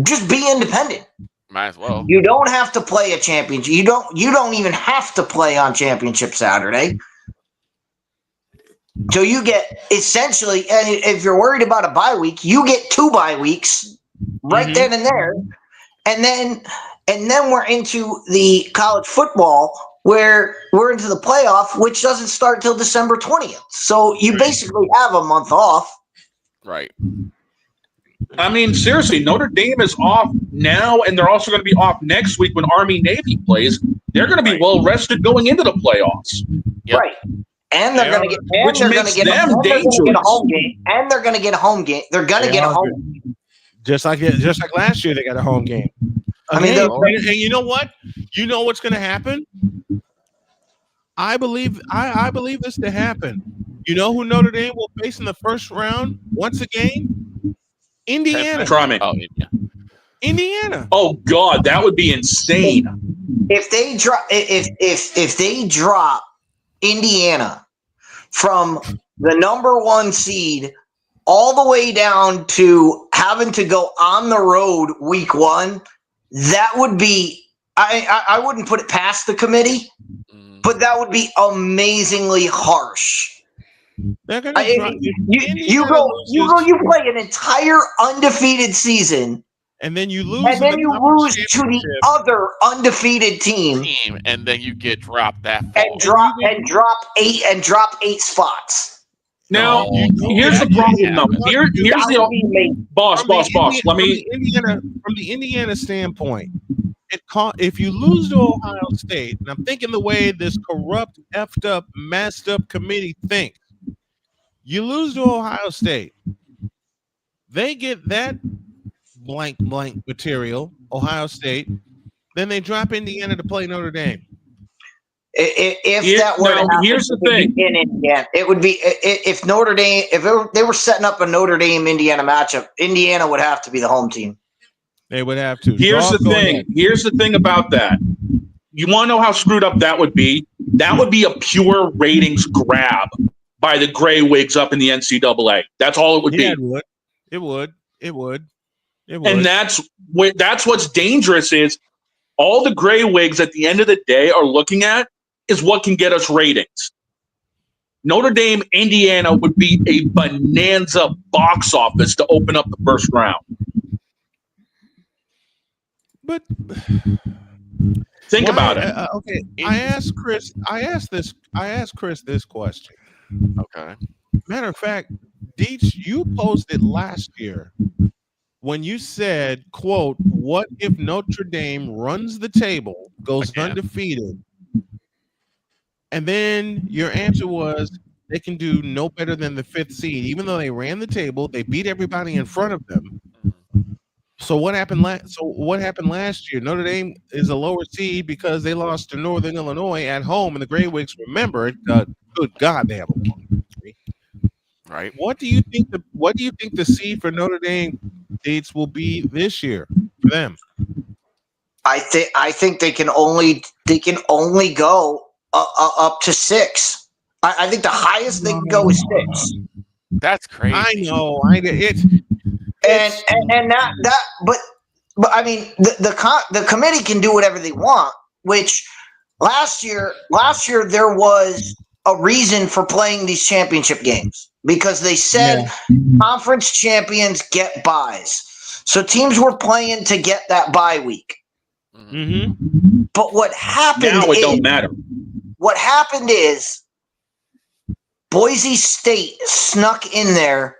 Just be independent. Might as well. You don't have to play a championship. You don't even have to play on Championship Saturday. So you get essentially, and if you're worried about a bye week, you get 2 bye weeks right then and there, and then we're into the college football where we're into the playoff, which doesn't start till December 20th. So you basically have a month off. Right. I mean, seriously, Notre Dame is off now, and they're also going to be off next week when Army-Navy plays. They're going to be well rested going into the playoffs. Yep. Right. And they're going to get, a home game. And they're going to get a home game. They're going to get a home game. Just like last year, they got a home game. And you know what? You know what's going to happen? I believe this to happen. You know who Notre Dame will face in the first round once again? Indiana. Try me. Oh, yeah. Indiana. Oh God, that would be insane. If they drop Indiana from the number 1 seed all the way down to having to go on the road week 1, that would be, I wouldn't put it past the committee, but that would be amazingly harsh. They're gonna you play an entire undefeated season, and then you lose, to the other undefeated team, and then you get dropped that far. and drop 8 spots. Now, here's the problem. Here's the boss. Let me from the Indiana standpoint. If you lose to Ohio State, and I'm thinking the way this corrupt, effed up, messed up committee thinks, you lose to Ohio State, they get that blank material, Ohio State, then they drop Indiana to play Notre Dame. If that were to happen, here's the thing. In Indiana, it would be if Notre Dame, they were setting up a Notre Dame Indiana matchup, Indiana would have to be the home team. They would have to. Here's the thing. Here's the thing about that. You want to know how screwed up that would be? That would be a pure ratings grab by the gray wigs up in the NCAA. That's all it would be. It would. And that's what's dangerous is all the gray wigs at the end of the day are looking at is what can get us ratings. Notre Dame, Indiana would be a bonanza box office to open up the first round. But Think about it. Okay, I asked Chris this question. Okay. Matter of fact, Deets, you posted last year when you said, quote, what if Notre Dame runs the table, goes undefeated, and then your answer was they can do no better than the 5th seed, even though they ran the table, they beat everybody in front of them. So what happened last year? Notre Dame is a lower seed because they lost to Northern Illinois at home, and the Grey Wigs remember it. Good God, they have a long history. Right. What do you think the seed for Notre Dame dates will be this year for them? I think they can only go up to 6. I think the highest they can go is 6. That's crazy. I know. But I mean the committee can do whatever they want. Which last year there was a reason for playing these championship games because they said conference champions get buys. So teams were playing to get that bye week. Mm-hmm. But what happened now it don't matter. What happened is Boise State snuck in there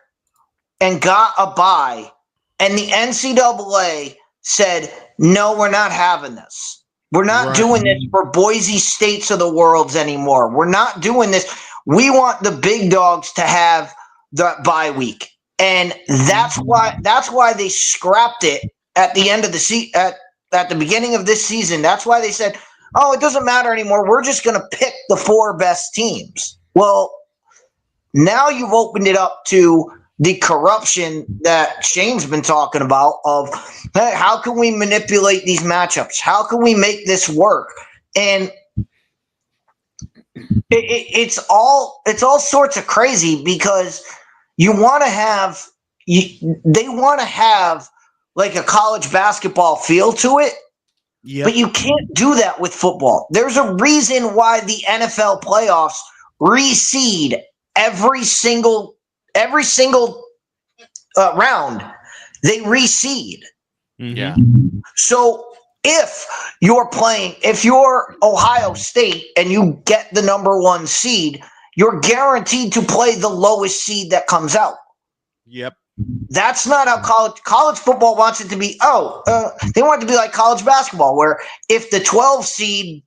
and got a bye, and the NCAA said, no, we're not having this. We're not doing this for Boise States of the worlds anymore. We're not doing this. We want the big dogs to have the bye week. And that's why they scrapped it at the end of the at the beginning of this season. That's why they said, oh, it doesn't matter anymore. We're just going to pick the 4 best teams. Well, now you've opened it up to the corruption that Shane's been talking about of, hey, how can we manipulate these matchups? How can we make this work? And it's all sorts of crazy because they want to have like a college basketball feel to it. Yep. But you can't do that with football. There's a reason why the NFL playoffs reseed every single round. They reseed. Yeah. So if you're Ohio State and you get the number 1 seed, you're guaranteed to play the lowest seed that comes out. Yep. That's not how college football wants it to be. They want it to be like college basketball, where if the 12 seed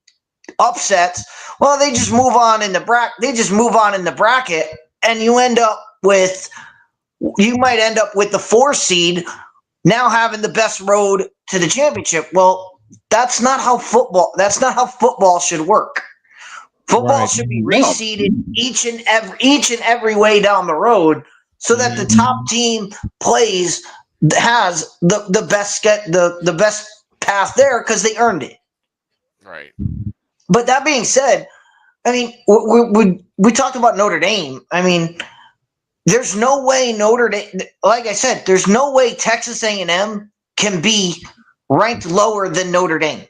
upsets, well, they just move on in the bracket, and you might end up with the 4 seed now having the best road to the championship. Well, that's not how football should work. Football should be reseeded each and every way down the road, so that the top team has the best path there because they earned it. Right. But that being said, I mean, we talked about Notre Dame. I mean, there's no way Notre Dame, like I said, there's no way Texas A&M can be ranked lower than Notre Dame.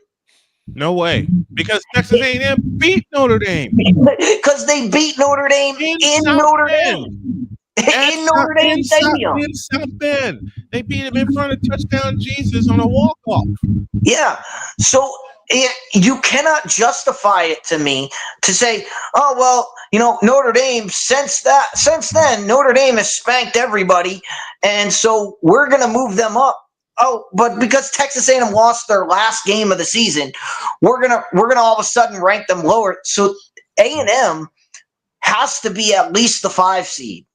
No way, because Texas A&M beat Notre Dame. Because they beat Notre Dame in Notre Dame. In Notre Dame Stadium. In South Bend. They beat him in front of Touchdown Jesus on a walk-off. Yeah. So you cannot justify it to me to say, oh, well, Notre Dame, since then, Notre Dame has spanked everybody, and so we're going to move them up. Oh, but because Texas A&M lost their last game of the season, we're gonna all of a sudden rank them lower. So A&M has to be at least the 5 seed.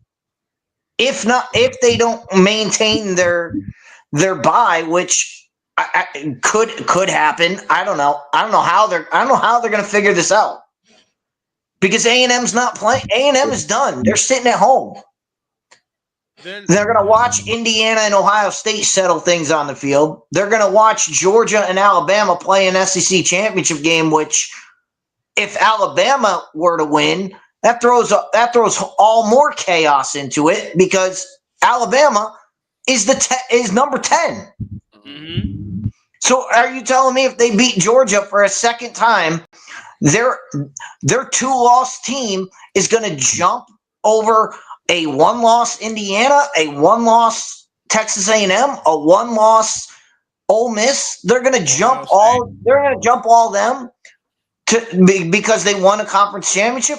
If they don't maintain their bye, which could happen. I don't know how they're going to figure this out, because A&M's not playing. A&M is done. They're sitting at home. They're going to watch Indiana and Ohio State settle things on the field. They're going to watch Georgia and Alabama play an SEC championship game, which, if Alabama were to win, that throws all more chaos into it, because Alabama is number 10. Mm-hmm. So are you telling me if they beat Georgia for a second time, their 2-loss team is going to jump over a 1-loss Indiana, a 1-loss Texas A&M, a 1-loss Ole Miss. They're going to jump all. They're going to jump all them because they won a conference championship.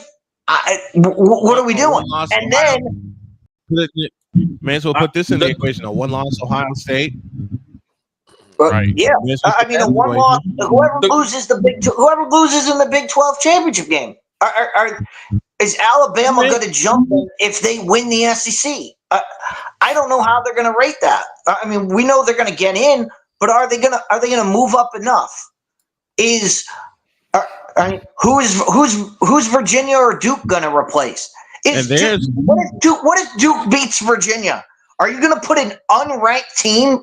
What are we doing? And then may as well put this in the equation: a one-loss Ohio State. Right. Yeah, I mean, a one-loss. Whoever loses in the Big 12 championship game, is Alabama going to jump them if they win the SEC? I don't know how they're going to rate that. I mean, we know they're going to get in, but are they going to move up enough? Who's Virginia or Duke going to replace? What if Duke beats Virginia? Are you going to put an unranked team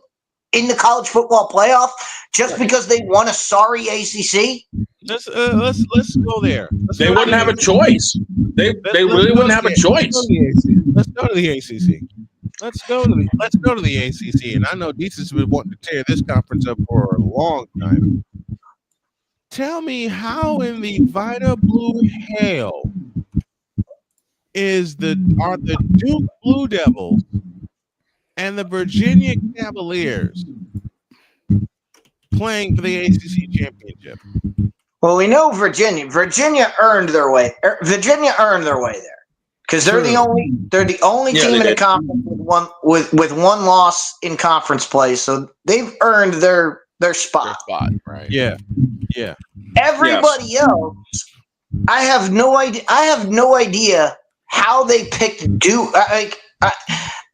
in the college football playoff just because they won a sorry ACC? Let's go there. They wouldn't have a choice. They really wouldn't have a choice. Let's go to the ACC. Let's go to the ACC. And I know Deets has been wanting to tear this conference up for a long time. Tell me how in the Vita Blue hell are the Duke Blue Devils and the Virginia Cavaliers playing for the ACC championship? Well, we know Virginia earned their way. Virginia earned their way there because they're the only team in the conference with one loss in conference play. So they've earned their spot. Right. Yeah. Everybody else, I have no idea. I have no idea how they picked Duke.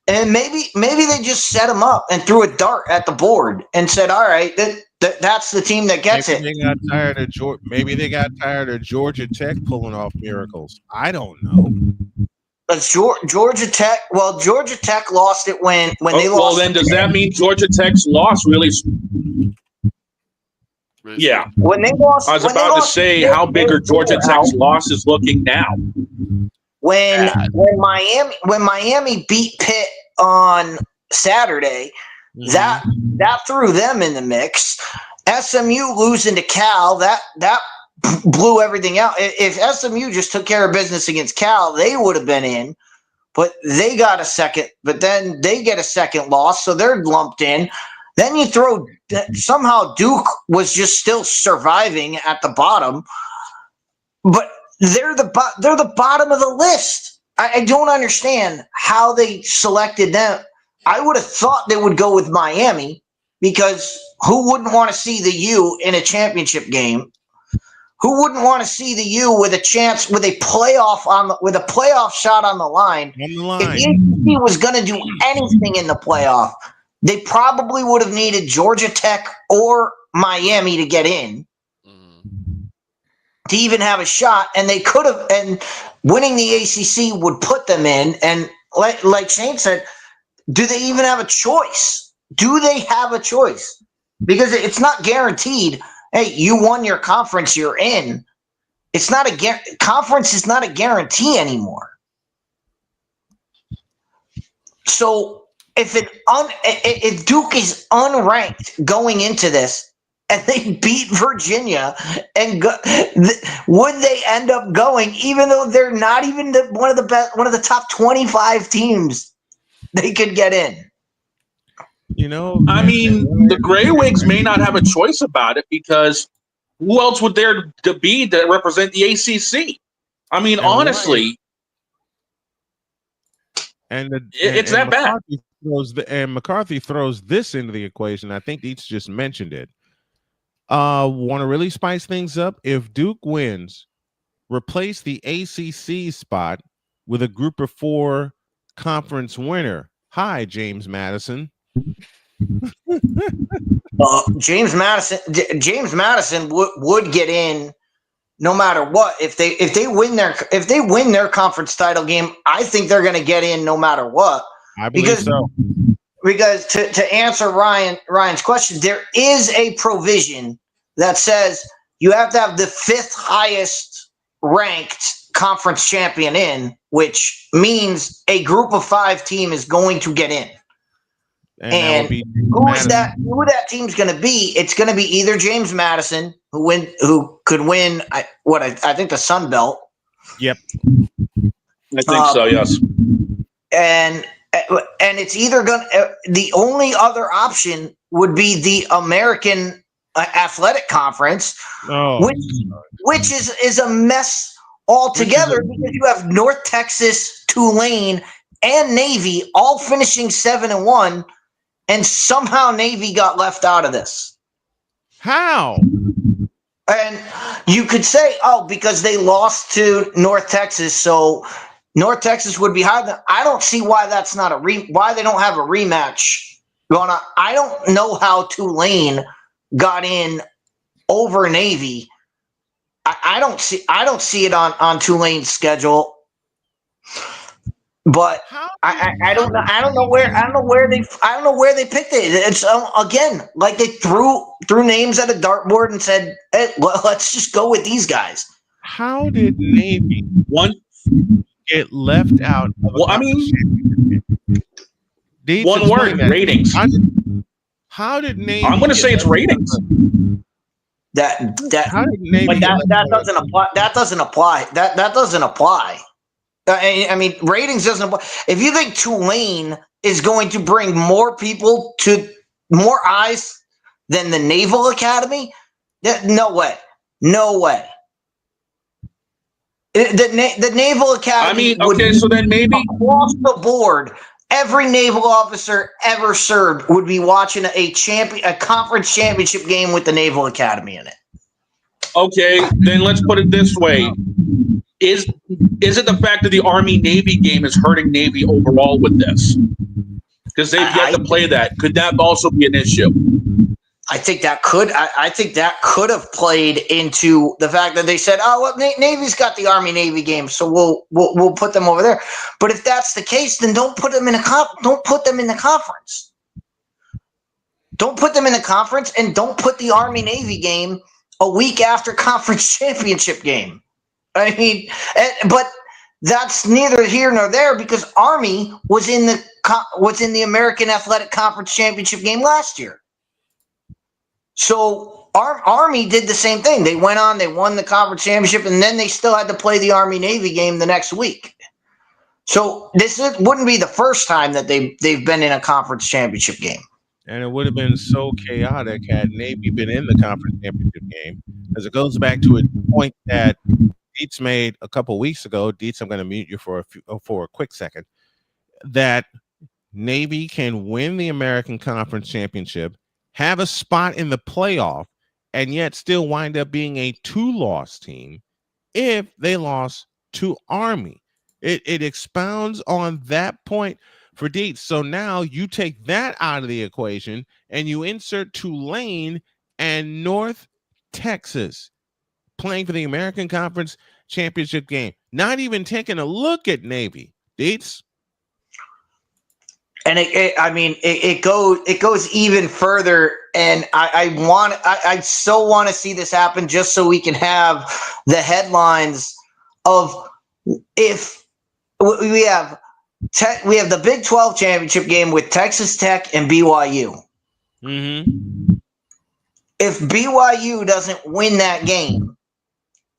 And maybe they just set them up and threw a dart at the board and said, "All right, that's the team that gets it." Maybe they got tired of Georgia Tech pulling off miracles. I don't know. Georgia Tech. Well, Georgia Tech lost it when they lost. Well, then does that mean Georgia Tech's loss really? Yeah. When they lost, I was about to say, how big are Georgia Tech's losses looking now? When Miami beat Pitt on Saturday, that threw them in the mix. SMU losing to Cal, that blew everything out. If SMU just took care of business against Cal, they would have been in. But they got a second. But then they get a second loss, so they're lumped in. Then you throw somehow Duke was just still surviving at the bottom, but they're the bottom of the list. I don't understand how they selected them. I would have thought they would go with Miami because who wouldn't want to see the U in a championship game? Who wouldn't want to see the U with a chance with a playoff shot on the line? If the ACC was going to do anything in the playoff, they probably would have needed Georgia Tech or Miami to get in to even have a shot, and they could have. And winning the ACC would put them in. And like Shane said, do they even have a choice? Do they have a choice? Because it's not guaranteed. Hey, you won your conference, you're in. It's not conference is not a guarantee anymore. So if Duke is unranked going into this and they beat Virginia, would they end up going, even though they're not even one of the top 25 teams they could get in? I mean, the Grey Wigs may not have a choice about it because who else would there to be to represent the ACC? I mean, honestly, it's that bad. McCarthy throws this into the equation. I think Deets just mentioned it. Want to really spice things up? If Duke wins, replace the ACC spot with a group of 4 conference winner. Hi, James Madison. James Madison would get in no matter what. If they win their conference title game, I think they're going to get in no matter what. I believe so. Because to answer Ryan's question, there is a provision that says you have to have the 5th highest ranked conference champion in, which means a group of 5 team is going to get in. And who that team's going to be? It's going to be either James Madison, who could win. I think the Sun Belt. Yep, I think so. Yes, and and it's either the only other option would be the American Athletic Conference, which is a mess altogether because you have North Texas, Tulane, and Navy all finishing 7-1, and somehow Navy got left out of this. How? And you could say, oh, because they lost to North Texas, so North Texas would be higher. I don't see why that's not why they don't have a rematch going on. I don't know how Tulane got in over Navy. I don't see it on Tulane's schedule. But I don't know where they picked it. It's again, like they threw names at a dartboard and said, hey, well, let's just go with these guys. How did Navy get left out of one word, ratings. How did Navy? I'm going to say it's ratings. That doesn't apply. That doesn't apply. I mean, ratings doesn't apply. If you think Tulane is going to bring more people to more eyes than the Naval Academy, no way. The Naval Academy. So then maybe across the board, every naval officer ever served would be watching a conference championship game with the Naval Academy in it. Okay, then let's put it this way. Is it the fact that the Army-Navy game is hurting Navy overall with this? Because they've yet to play that. Could that also be an issue? I think that could. I think that could have played into the fact that they said, "Oh, well, Navy's got the Army-Navy game, so we'll put them over there." But if that's the case, then don't put them in don't put them in the conference. Don't put them in the conference, and don't put the Army-Navy game a week after conference championship game. I mean, but that's neither here nor there because Army was in the American Athletic Conference championship game last year. So Army did the same thing. They went on, they won the conference championship, and then they still had to play the Army-Navy game the next week. So wouldn't be the first time that they've been in a conference championship game. And it would have been so chaotic had Navy been in the conference championship game, as it goes back to a point that Dietz made a couple weeks ago. Dietz, I'm going to mute you for a quick second. That Navy can win the American Conference Championship, have a spot in the playoff, and yet still wind up being a 2-loss team if they lost to Army. It expounds on that point for Dietz. So now you take that out of the equation and you insert Tulane and North Texas playing for the American Conference Championship game, not even taking a look at Navy. Dietz? And it goes even further, and I so want to see this happen just so we can have the headlines of if we have the Big 12 championship game with Texas Tech and BYU. Mm-hmm. If BYU doesn't win that game,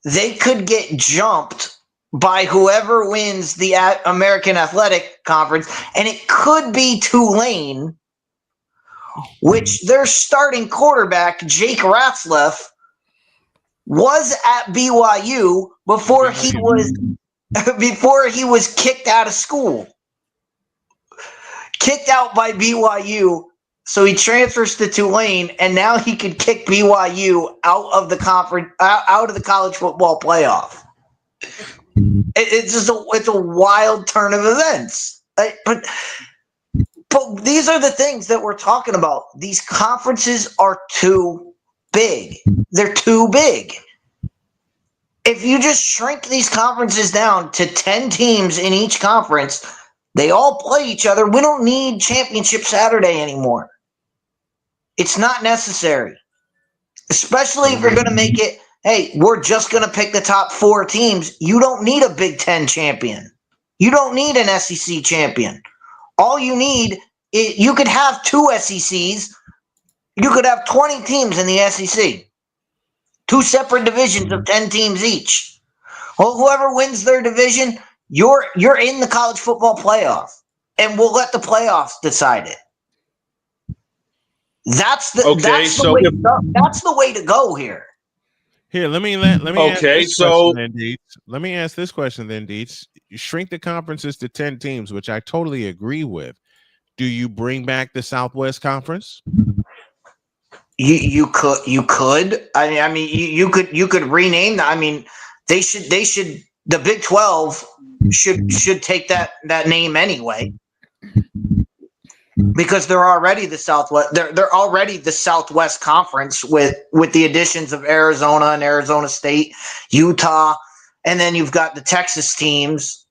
they could get jumped by whoever wins the American Athletic Conference, and it could be Tulane, which their starting quarterback, Jake Ratzlaff, was at BYU before he was kicked out of school. Kicked out by BYU, so he transfers to Tulane, and now he could kick BYU out of the conference, out of the college football playoff. It's a wild turn of events. But these are the things that we're talking about. These conferences are too big. They're too big. If you just shrink these conferences down to 10 teams in each conference, they all play each other. We don't need Championship Saturday anymore. It's not necessary. Especially if you're going to make it, hey, we're just going to pick the top 4 teams. You don't need a Big Ten champion. You don't need an SEC champion. All you need is you could have 2 SECs. You could have 20 teams in the SEC. 2 separate divisions of 10 teams each. Well, whoever wins their division, you're in the college football playoff. and we'll let the playoffs decide it. That's the way to go here. Here, let me ask this question then, Deets. Let me ask this question then, Deets. You shrink the conferences to 10 teams, which I totally agree with. Do you bring back the Southwest Conference? You could. I mean, you could rename that. I mean, they should. The Big 12 should take that name anyway, because they're already the Southwest. They're already the Southwest Conference with the additions of Arizona and Arizona State, Utah, and then you've got the Texas teams.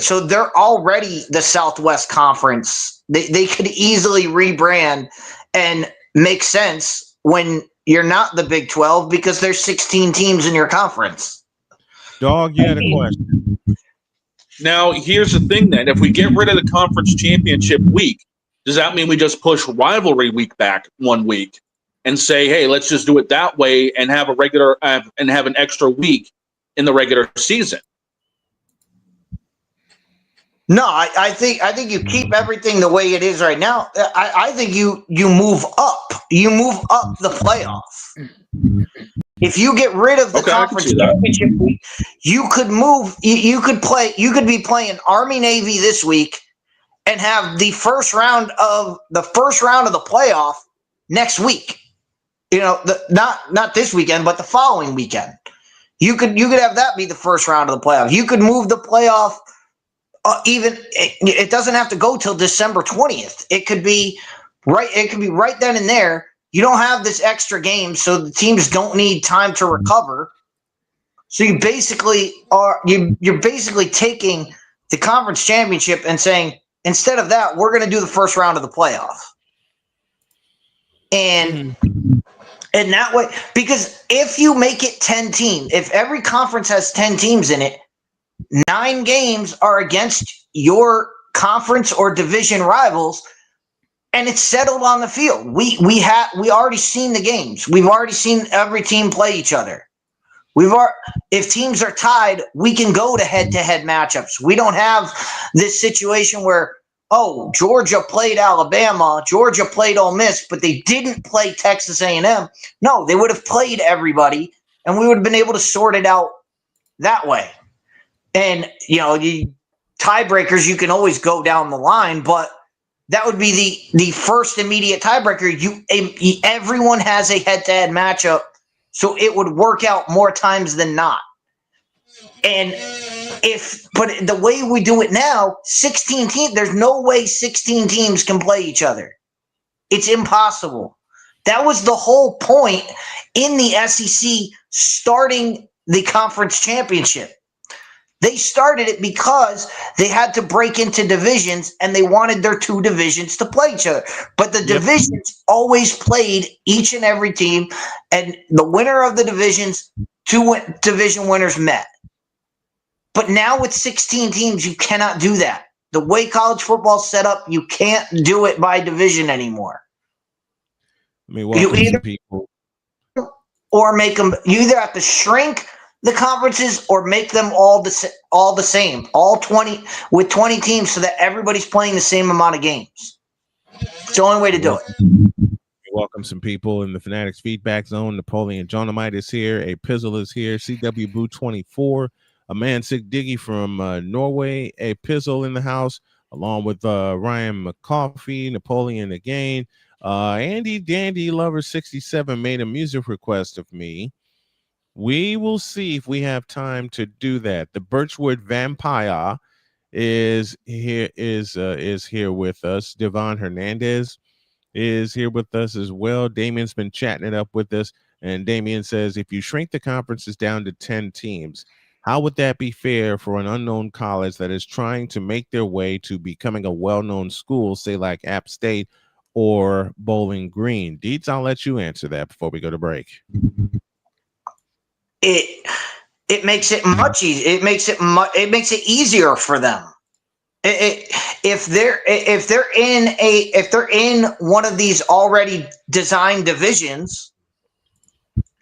So they're already the Southwest Conference. They could easily rebrand and make sense when you're not the Big 12 because there's 16 teams in your conference. Dog, you had a question. Now, here's the thing then. If we get rid of the conference championship week, does that mean we just push rivalry week back 1 week and say, hey, let's just do it that way and have an extra week in the regular season? No, I think you keep everything the way it is right now. I think you move up. You move up the playoff. If you get rid of the conference championship week, you could move. You could be playing Army Navy this week, and have the first round of the playoff next week. You know, not this weekend, but the following weekend. You could have that be the first round of the playoff. You could move the playoff. It doesn't have to go till December 20th. It could be right. It could be right then and there. You don't have this extra game, so the teams don't need time to recover. So you basically you're basically taking the conference championship and saying, instead of that, we're going to do the first round of the playoff. And that way, because if you make it 10 teams, if every conference has 10 teams in it, 9 games are against your conference or division rivals, and it's settled on the field. We already seen the games. We've already seen every team play each other. If teams are tied, we can go to head-to-head matchups. We don't have this situation where, oh, Georgia played Alabama, Georgia played Ole Miss, but they didn't play Texas A&M. No, they would have played everybody, and we would have been able to sort it out that way. And, tiebreakers, you can always go down the line, but that would be the first immediate tiebreaker. Everyone has a head-to-head matchup, so it would work out more times than not. But the way we do it now, 16 teams, there's no way 16 teams can play each other. It's impossible. That was the whole point in the SEC starting the conference championship. They started it because they had to break into divisions and they wanted their 2 divisions to play each other. But the divisions always played each and every team, and the winner of the divisions, 2 division winners met. But now with 16 teams, you cannot do that. The way college football is set up, you can't do it by division anymore. I mean, welcome people. Or make them, you either have to shrink the conferences or make them all the same, all 20 with 20 teams, so that everybody's playing the same amount of games. It's the only way to do it. Welcome some people in the Fanatics feedback zone. Napoleon Jonomite is here. A Pizzle is here. CW Boo 24. A man sick Diggy from Norway. A Pizzle in the house, along with Ryan McCoffey. Napoleon again. Andy Dandy Lover 67 made a music request of me. We will see if we have time to do that. The Birchwood Vampire is here with us. Devon Hernandez is here with us as well. Damien's been chatting it up with us, and Damien says, if you shrink the conferences down to 10 teams, how would that be fair for an unknown college that is trying to make their way to becoming a well-known school, say like App State or Bowling Green? Deets, I'll let you answer that before we go to break. It makes it much easier. It makes it easier for them. If they're in one of these already designed divisions,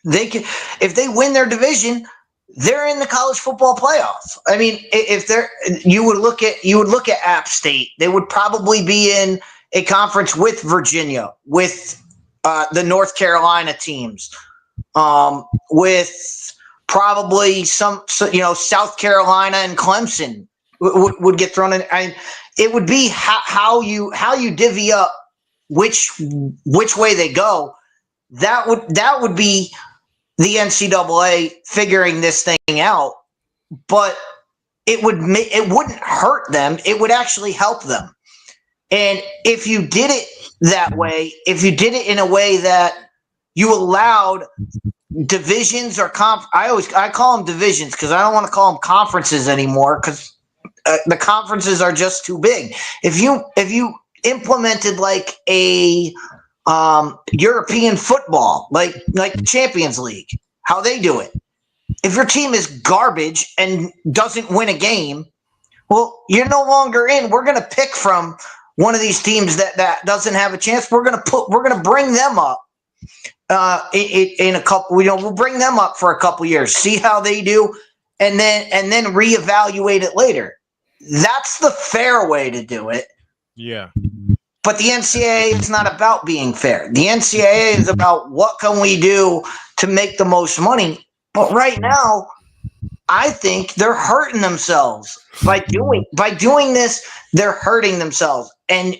they can. If they win their division, they're in the college football playoff. I mean, if they're, you would look at App State, they would probably be in a conference with Virginia, with the North Carolina teams, with probably some, South Carolina and Clemson would get thrown in. It would be how you divvy up which way they go. That would be the NCAA figuring this thing out, but it wouldn't hurt them. It would actually help them. And if you did it that way, if you did it in a way that you allowed divisions or I call them divisions because I don't want to call them conferences anymore because the conferences are just too big. If you implemented like a European football, like the Champions League, how they do it. If your team is garbage and doesn't win a game, well, you're no longer in. We're going to pick from one of these teams that doesn't have a chance. We're going to bring them up in a couple. We'll bring them up for a couple years, see how they do, and then reevaluate it later. That's the fair way to do it. Yeah. But the NCAA is not about being fair. The NCAA is about what can we do to make the most money. But right now, I think they're hurting themselves by doing this. They're hurting themselves, and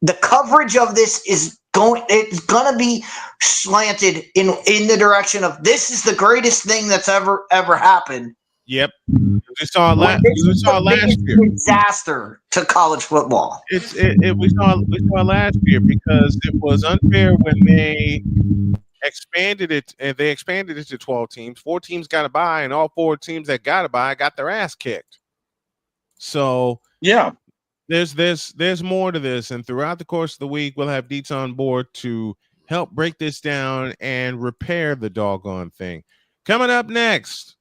the coverage of this is going to be slanted in the direction of this is the greatest thing that's ever happened. Yep. We saw last year. Disaster to college football. We saw last year because it was unfair when they expanded it, and they expanded it to 12 teams. 4 teams got a bye, and all 4 teams that got a bye got their ass kicked. So yeah, there's more to this, and throughout the course of the week, we'll have Deets on board to help break this down and repair the doggone thing. Coming up next,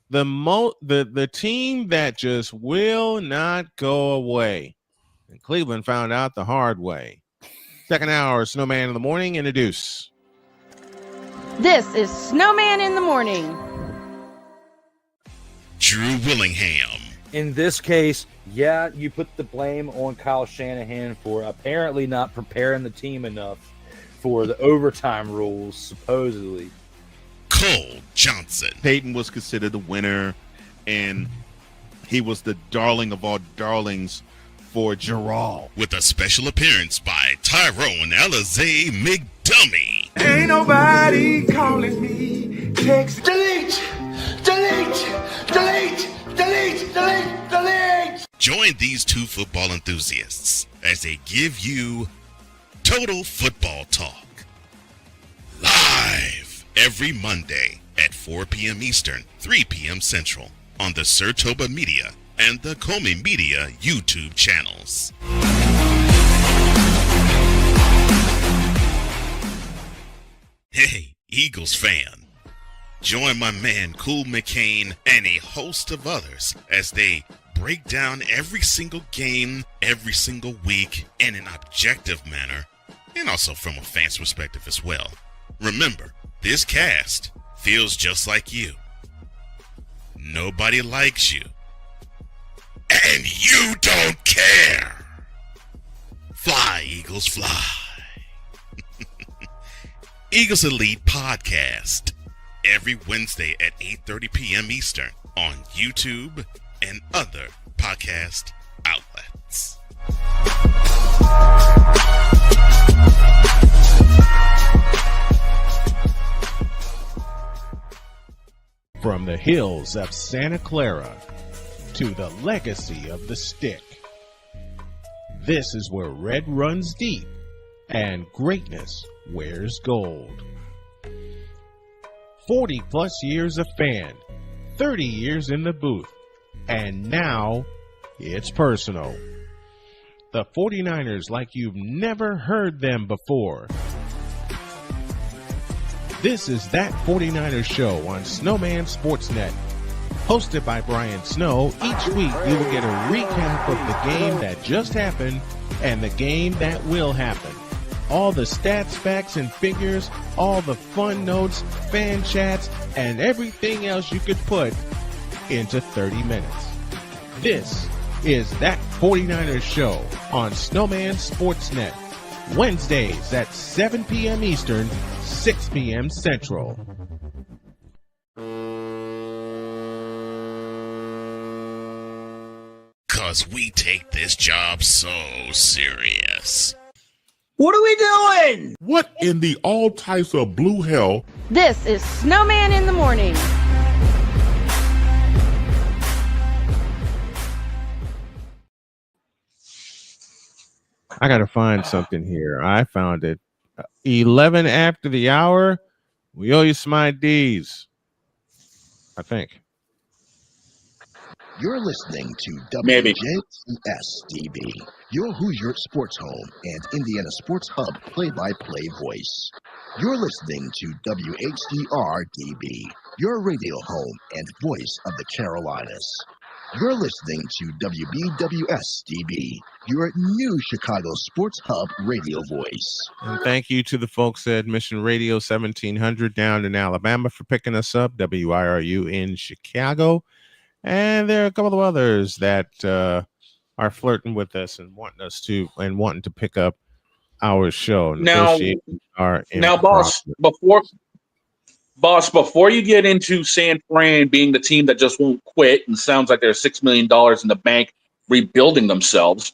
the team that just will not go away, and Cleveland found out the hard way. Second hour, Snowman in the Morning, introduce. This is Snowman in the Morning. Drew Willingham. In this case, yeah, you put the blame on Kyle Shanahan for apparently not preparing the team enough for the overtime rules, supposedly. Cole Johnson. Peyton was considered the winner, and he was the darling of all darlings for Gerald. With a special appearance by Tyrone Alizé McDummy. Ain't nobody calling me. Text delete. Join these 2 football enthusiasts as they give you Total Football Talk. Live every Monday at 4 p.m. Eastern, 3 p.m. Central on the Sertoba Media and the Comey Media YouTube channels. Hey, Eagles fan. Join my man Cool McCain and a host of others as they break down every single game, every single week in an objective manner, and also from a fan's perspective as well. Remember, this cast feels just like you. Nobody likes you. And you don't care. Fly, Eagles, fly. Eagles Elite Podcast. Every Wednesday at 8:30 p.m. Eastern on YouTube and other podcast outlets. From the hills of Santa Clara to the legacy of the stick, this is where red runs deep and greatness wears gold. 40 plus years of fan, 30 years in the booth, and now it's personal. The 49ers like you've never heard them before. This is That 49ers Show on Snowman Sportsnet. Hosted by Brian Snow, each week you will get a recap of the game that just happened and the game that will happen. All the stats, facts, and figures, all the fun notes, fan chats, and everything else you could put into 30 minutes. This is That 49ers Show on Snowman Sportsnet, Wednesdays at 7 p.m. Eastern, 6 p.m. Central. Cause we take this job so serious. What are we doing? What in the all types of blue hell? This is Snowman in the Morning. I got to find something here. I found it. 11 after the hour. We owe you some IDs, I think. You're listening to Maybe. WJSDB, your Hoosier Sports Home and Indiana Sports Hub play-by-play voice. You're listening to WHDR-DB, your radio home and voice of the Carolinas. You're listening to WBWS-DB, your new Chicago Sports Hub radio voice. And thank you to the folks at Mission Radio 1700 down in Alabama for picking us up, WIRU in Chicago. And there are a couple of others that are flirting with us and wanting to pick up our show. Now, before you get into San Fran being the team that just won't quit and sounds like there's $6 million in the bank rebuilding themselves,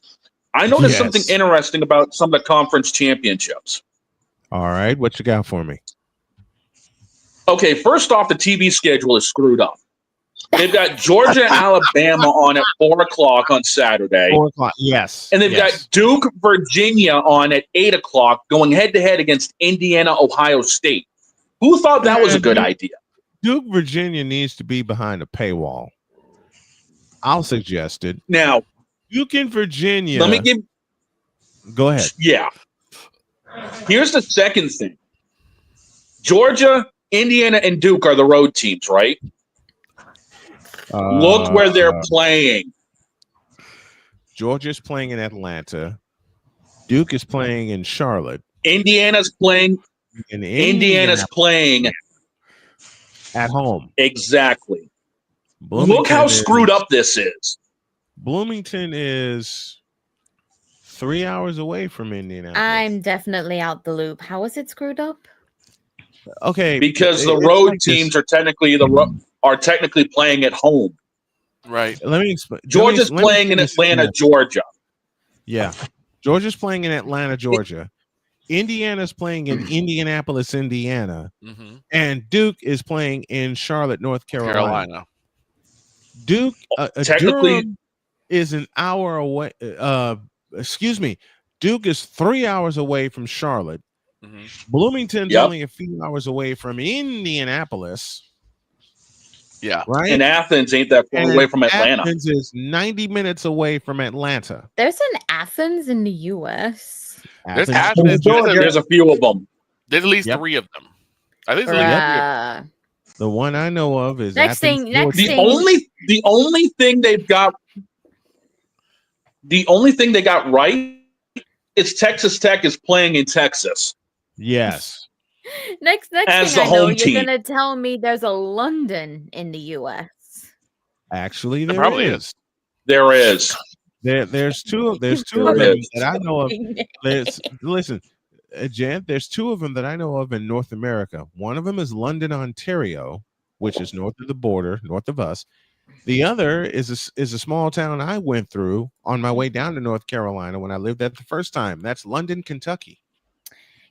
I noticed something interesting about some of the conference championships. All right, what you got for me? Okay, first off, the TV schedule is screwed up. They've got Georgia, Alabama on at 4 o'clock on Saturday. 4 o'clock, yes. And they've got Duke, Virginia on at 8 o'clock going head-to-head against Indiana, Ohio State. Who thought that was a good idea? Duke, Virginia needs to be behind a paywall. I'll suggest it. Now, Duke and Virginia. Let me give. Go ahead. Yeah. Here's the second thing. Georgia, Indiana, and Duke are the road teams, right? Look where they're playing. Georgia's playing in Atlanta. Duke is playing in Charlotte. Indiana's playing. Indiana's playing at home. Exactly. Look how screwed up this is. Bloomington is 3 hours away from Indianapolis. I'm definitely out the loop. How is it screwed up? Okay, because the road teams are technically playing at home. Right. Let me explain. Georgia's playing in Atlanta, Georgia. Yeah. Georgia's playing in Atlanta, Georgia. Indiana's playing in Indianapolis, Indiana. Mm-hmm. And Duke is playing in Charlotte, North Carolina. Duke technically Durham is an hour away. Duke is 3 hours away from Charlotte. Mm-hmm. Bloomington's only a few hours away from Indianapolis. Yeah. Right. And Athens ain't that far away from Atlanta. Athens is 90 minutes away from Atlanta. There's an Athens in the U.S. There's Athens. There's a few of them. There's at least 3 of them. I think there's at least 3 of them. The one I know of is next Athens, thing. The only thing they got right is Texas Tech is playing in Texas. Yes. Next as thing the I know, home team. you're gonna tell me there's a London in the U.S. Actually, there probably is. There is. There's two of them that I know of. Listen, Jan, there's 2 of them that I know of in North America. One of them is London, Ontario, which is north of the border, north of us. The other is a small town I went through on my way down to North Carolina when I lived there the first time. That's London, Kentucky.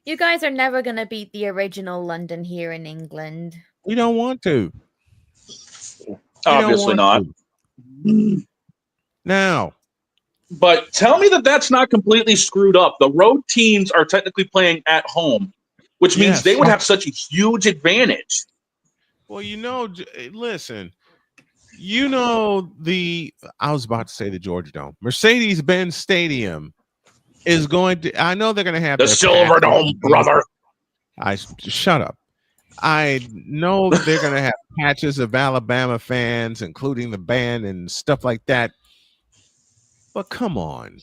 You guys are never gonna beat the original London here in England. We don't want to. Obviously not. Now. But tell me that's not completely screwed up. The road teams are technically playing at home, which means they would have such a huge advantage. Well, listen, I was about to say the Georgia Dome. Mercedes-Benz Stadium is going to, I know they're going to have the Silver Dome, brother. Shut up. I know they're going to have patches of Alabama fans, including the band and stuff like that. But come on.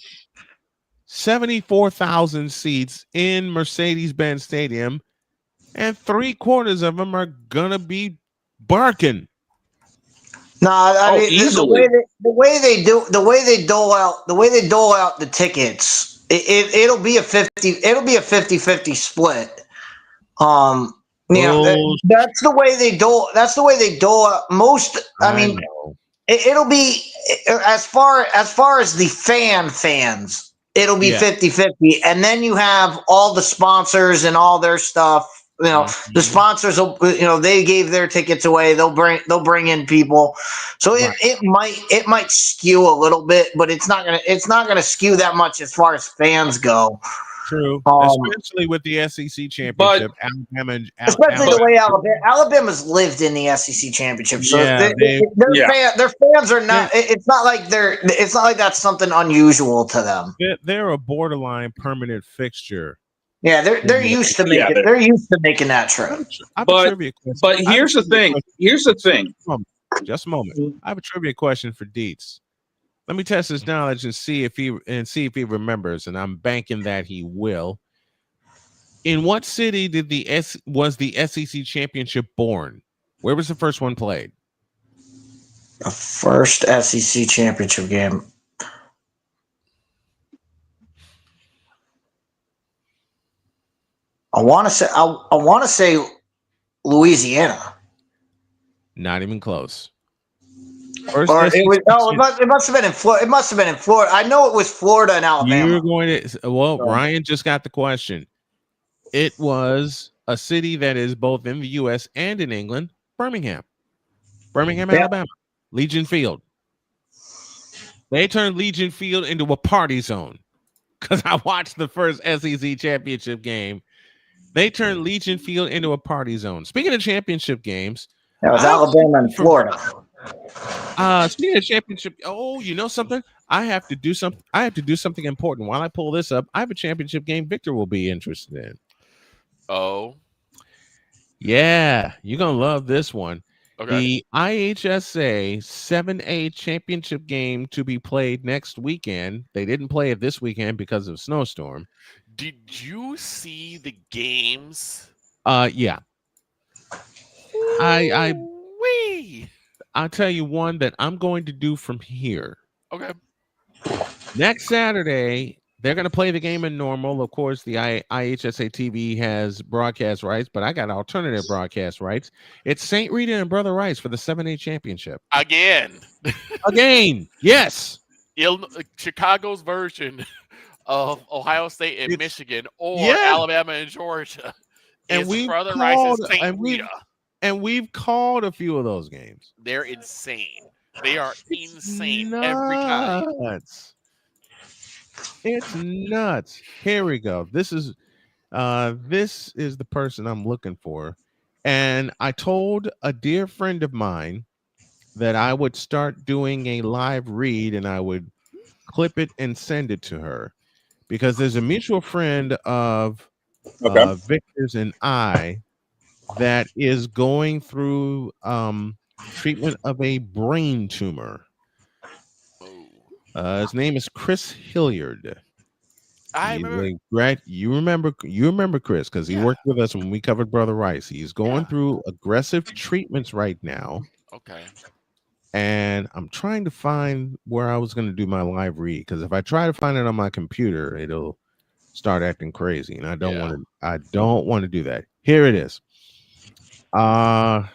74,000 seats in Mercedes-Benz Stadium, and 3/4 of them are going to be barking. No, I mean easily. the way they dole out the tickets. It'll be a 50-50 split. That's the way they dole. That's the way they dole out most. I mean, know. it'll be as far as the fans. It'll be 50-50, and then you have all the sponsors and all their stuff. The sponsors will, they gave their tickets away. They'll bring in people. So it might skew a little bit, but it's not gonna skew that much as far as fans go. True, especially with the SEC championship, Especially the way Alabama's lived in the SEC championship. So their fans are not. It's not like that's something unusual to them. They're a borderline permanent fixture. Yeah, they're used to making that trip. But here's the thing. Just a moment. I have a trivia question for Dietz. Let me test his knowledge and see if he remembers, and I'm banking that he will. In what city was the SEC championship born? Where was the first one played? The first SEC championship game. I want to say Louisiana. Not even close. It must have been in Florida. It must have been in Florida. I know it was Florida and Alabama. Ryan just got the question. It was a city that is both in the U.S. and in England, Birmingham, Alabama, Legion Field. They turned Legion Field into a party zone because I watched the first SEC championship game. They turned Legion Field into a party zone. Speaking of championship games, that was Alabama and Florida. Speaking of championship, you know something? I have to do something important. While I pull this up, I have a championship game Victor will be interested in. Oh. Yeah, you're gonna love this one. Okay. The IHSA 7A championship game to be played next weekend. They didn't play it this weekend because of snowstorm. Did you see the games? Yeah. I'll tell you one that I'm going to do from here. Okay. Next Saturday, they're going to play the game in normal. Of course, the IHSA TV has broadcast rights, but I got alternative broadcast rights. It's St. Rita and Brother Rice for the 7A championship. Again. Yes. Chicago's version of Ohio State and Michigan, or Alabama and Georgia. And Brother Rice and St. Rita. And we've called a few of those games. They're insane. They are insane every time. It's nuts. Here we go. This is the person I'm looking for. And I told a dear friend of mine that I would start doing a live read and I would clip it and send it to her, because there's a mutual friend of Victor's and I that is going through treatment of a brain tumor. His name is Chris Hilliard. You remember Chris because he worked with us when we covered Brother Rice. He's going through aggressive treatments right now. Okay. And I'm trying to find where I was going to do my live read, because if I try to find it on my computer, it'll start acting crazy, and I don't want to. I don't want to do that. Here it is. Put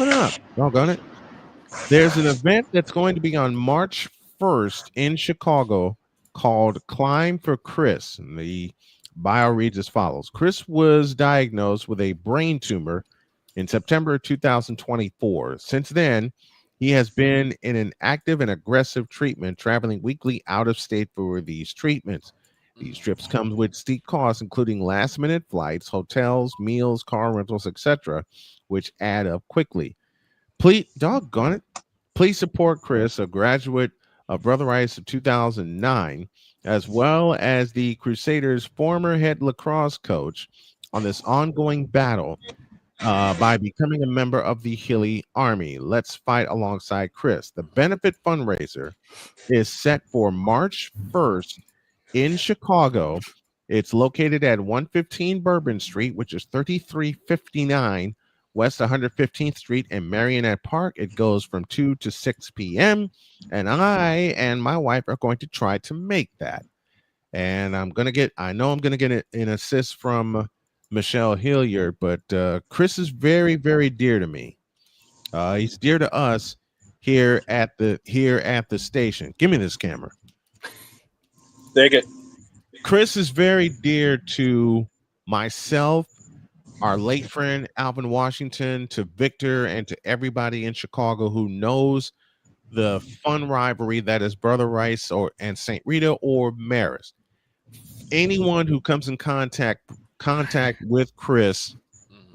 it up. Doggone it. There's an event that's going to be on March 1st in Chicago called Climb for Chris. And the bio reads as follows. Chris was diagnosed with a brain tumor in September 2024. Since then, he has been in an active and aggressive treatment, traveling weekly out of state for these treatments. These trips come with steep costs, including last-minute flights, hotels, meals, car rentals, etc., which add up quickly. Please, doggone it, please support Chris, a graduate of Brother Rice of 2009, as well as the Crusaders' former head lacrosse coach, on this ongoing battle by becoming a member of the Hilly Army. Let's fight alongside Chris. The benefit fundraiser is set for March 1st in Chicago. It's located at 115 Bourbon Street, which is 3359 West 115th Street in Marionette Park. It goes from 2 to 6 p.m. And I and my wife are going to try to make that. And I know I'm going to get an assist from Michelle Hilliard, but Chris is very, very dear to me. He's dear to us here at the station. Give me this camera. Take it. Chris is very dear to myself, our late friend Alvin Washington, to Victor, and to everybody in Chicago who knows the fun rivalry that is Brother Rice and St. Rita or Marist. Anyone who comes in contact with Chris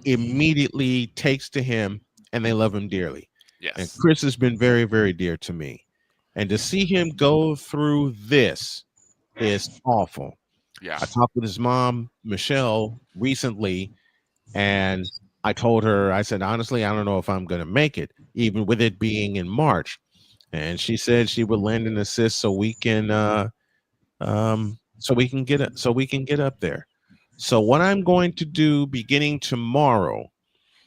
immediately takes to him and they love him dearly. Yes. And Chris has been very, very dear to me. And to see him go through this is awful. Yeah. I talked with his mom, Michelle, recently, and I told her, I said, honestly, I don't know if I'm going to make it, even with it being in March. And she said she would lend an assist so we can get up there. So what I'm going to do beginning tomorrow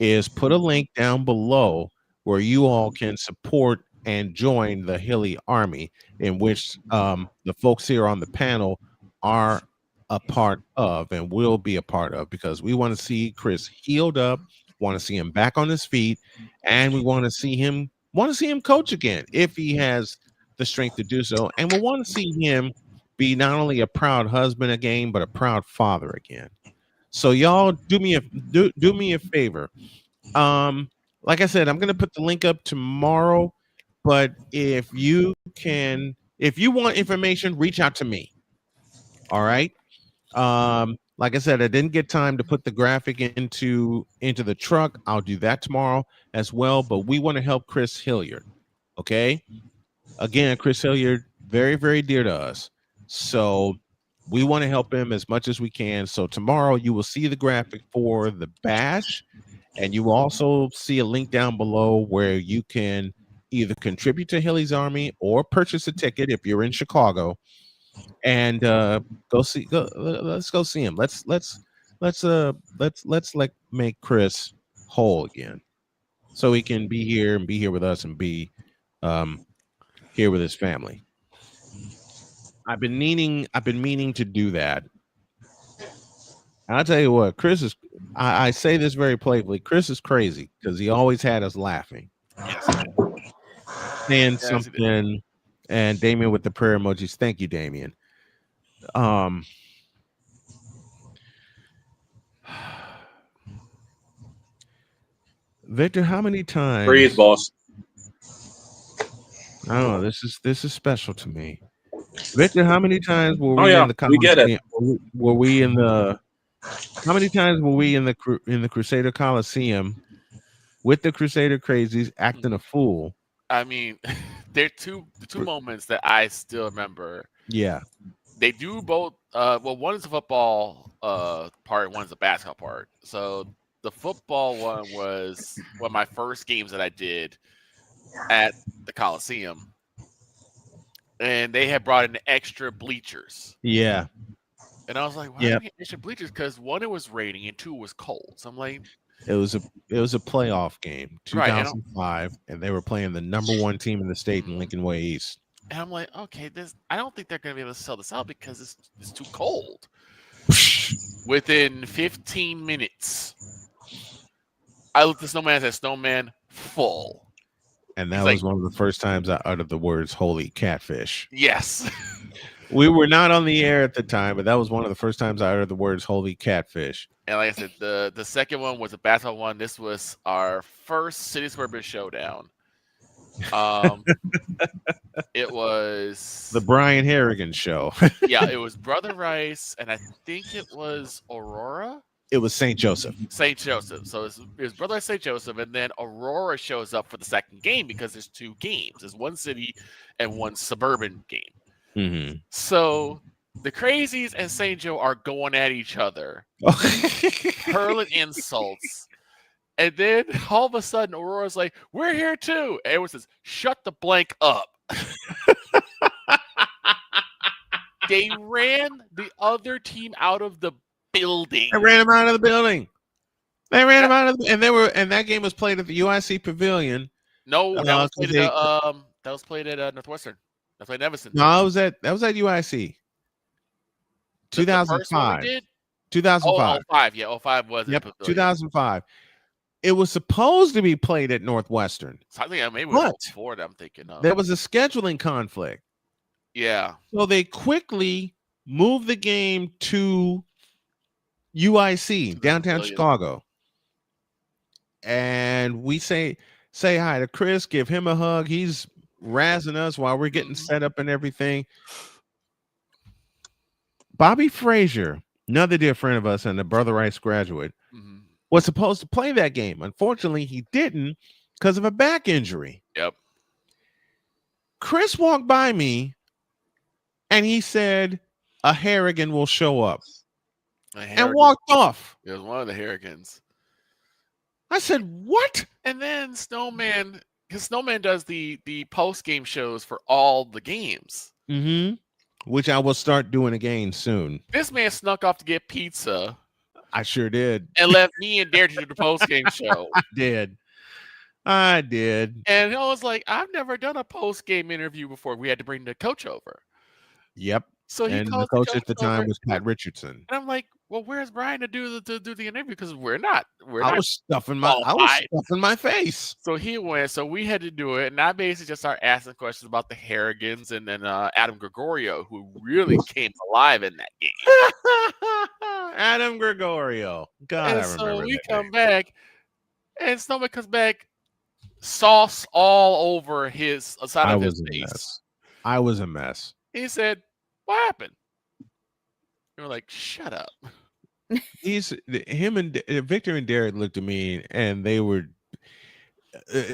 is put a link down below where you all can support and join the Hilly Army, in which the folks here on the panel are a part of and will be a part of, because we want to see Chris healed up, want to see him back on his feet, and we want to see him coach again if he has the strength to do so, and we want to see him be not only a proud husband again, but a proud father again. So y'all do me a favor. Like I said, I'm gonna put the link up tomorrow, but if you want information, reach out to me. All right. Like I said, I didn't get time to put the graphic into the truck. I'll do that tomorrow as well, but we want to help Chris Hilliard. Okay. Again, Chris Hilliard, very, very dear to us. So we want to help him as much as we can. So tomorrow you will see the graphic for the bash, and you will also see a link down below where you can either contribute to Hilly's Army or purchase a ticket if you're in Chicago, and let's go see him. Let's like make Chris whole again, so he can be here with us and be here with his family. I've been meaning to do that. And I'll tell you what, Chris is, I say this very playfully, Chris is crazy because he always had us laughing. Yes. Saying something, and Damien with the prayer emojis. Thank you, Damien. Victor, how many times? Breathe, boss. I don't know. This is special to me. Victor, how many times were we in the we get it. Were we in the? How many times were we in the Crusader Coliseum with the Crusader crazies acting a fool? I mean, there are two moments that I still remember. Yeah. They do both. Well, one is the football part, one is the basketball part. So the football one was one of my first games that I did at the Coliseum. And they had brought in extra bleachers. Yeah. And I was like, why do we get extra bleachers? Because one, it was raining, and two, it was cold. So I'm like, it was a playoff game, 2005, and they were playing the number one team in the state in Lincoln Way East. And I'm like, okay, I don't think they're going to be able to sell this out because it's too cold. Within 15 minutes, I looked at Snowman and said, Snowman, full. And that was one of the first times I uttered the words, holy catfish. Yes. We were not on the air at the time, but that was one of the first times I uttered the words, holy catfish. And like I said, the second one was a basketball one. This was our first City Suburban Showdown. It was the Brian Harrigan show. Yeah, it was Brother Rice, and I think it was Aurora. It was St. Joseph. St. Joseph. So it was Brother Rice, St. Joseph, and then Aurora shows up for the second game because there's two games. There's one city and one suburban game. Mm-hmm. So the Crazies and St. Joe are going at each other, hurling insults. And then all of a sudden, Aurora's like, we're here too. And everyone says, shut the blank up. They ran the other team out of the building. I ran them out of the building. They ran him out of, and that game was played at the UIC Pavilion. No, that was played at Northwestern. That played in Evanston. No, that was at UIC. 2005. 2005. 05. Yeah, 05 was. Yep, 2005. It was supposed to be played at Northwestern. So I think maybe it was 04 that I'm thinking of. There was a scheduling conflict. Yeah. So they quickly moved the game to UIC, downtown Chicago. And we say hi to Chris, give him a hug. He's razzing us while we're getting set up and everything. Bobby Frazier, another dear friend of us and a Brother Rice graduate, was supposed to play that game. Unfortunately, he didn't because of a back injury. Yep. Chris walked by me and he said, a Harrigan will show up. And walked off. It was one of the Harrigans. I said, what? And then Snowman does the post-game shows for all the games. Which I will start doing again soon. This man snuck off to get pizza. I sure did. And left me and Derek to do the post-game show. I did. And I was like, I've never done a post-game interview before. We had to bring the coach over. Yep. So he and calls the coach at the time over, was Pat Richardson. And I'm like, well, where's Brian to do the interview? Because we're not. I was stuffing my face. So he went. So we had to do it, and I basically just started asking questions about the Harrigans and then Adam Gregorio, who really came alive in that game. Adam Gregorio. God, and I remember. So we come back, and Snowman comes back, sauce all over his side of his face. I was a mess. He said, "What happened?" And we're like, "Shut up." Him and Victor and Derek looked at me and they were,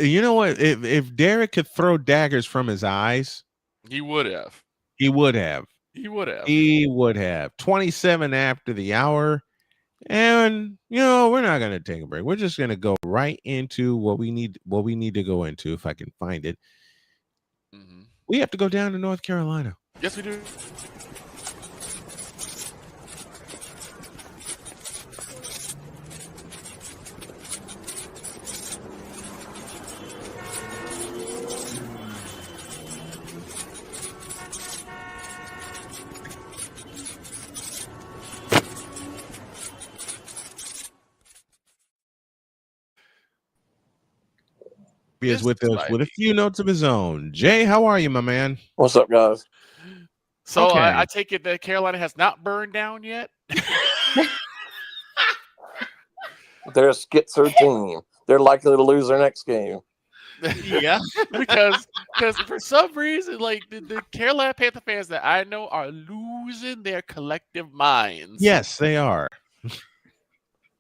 you know what? If Derek could throw daggers from his eyes, he would have. He would have. He would have. He would have. 27 after the hour. And we're not gonna take a break. We're just gonna go right into what we need to go into, if I can find it. We have to go down to North Carolina. Yes, we do. He is with us with a few notes of his own. Jay, how are you, my man? What's up, guys? So Okay. I take it that Carolina has not burned down yet. They're a schizo team. They're likely to lose their next game. Yeah, because for some reason, like the Carolina Panther fans that I know are losing their collective minds. Yes, they are.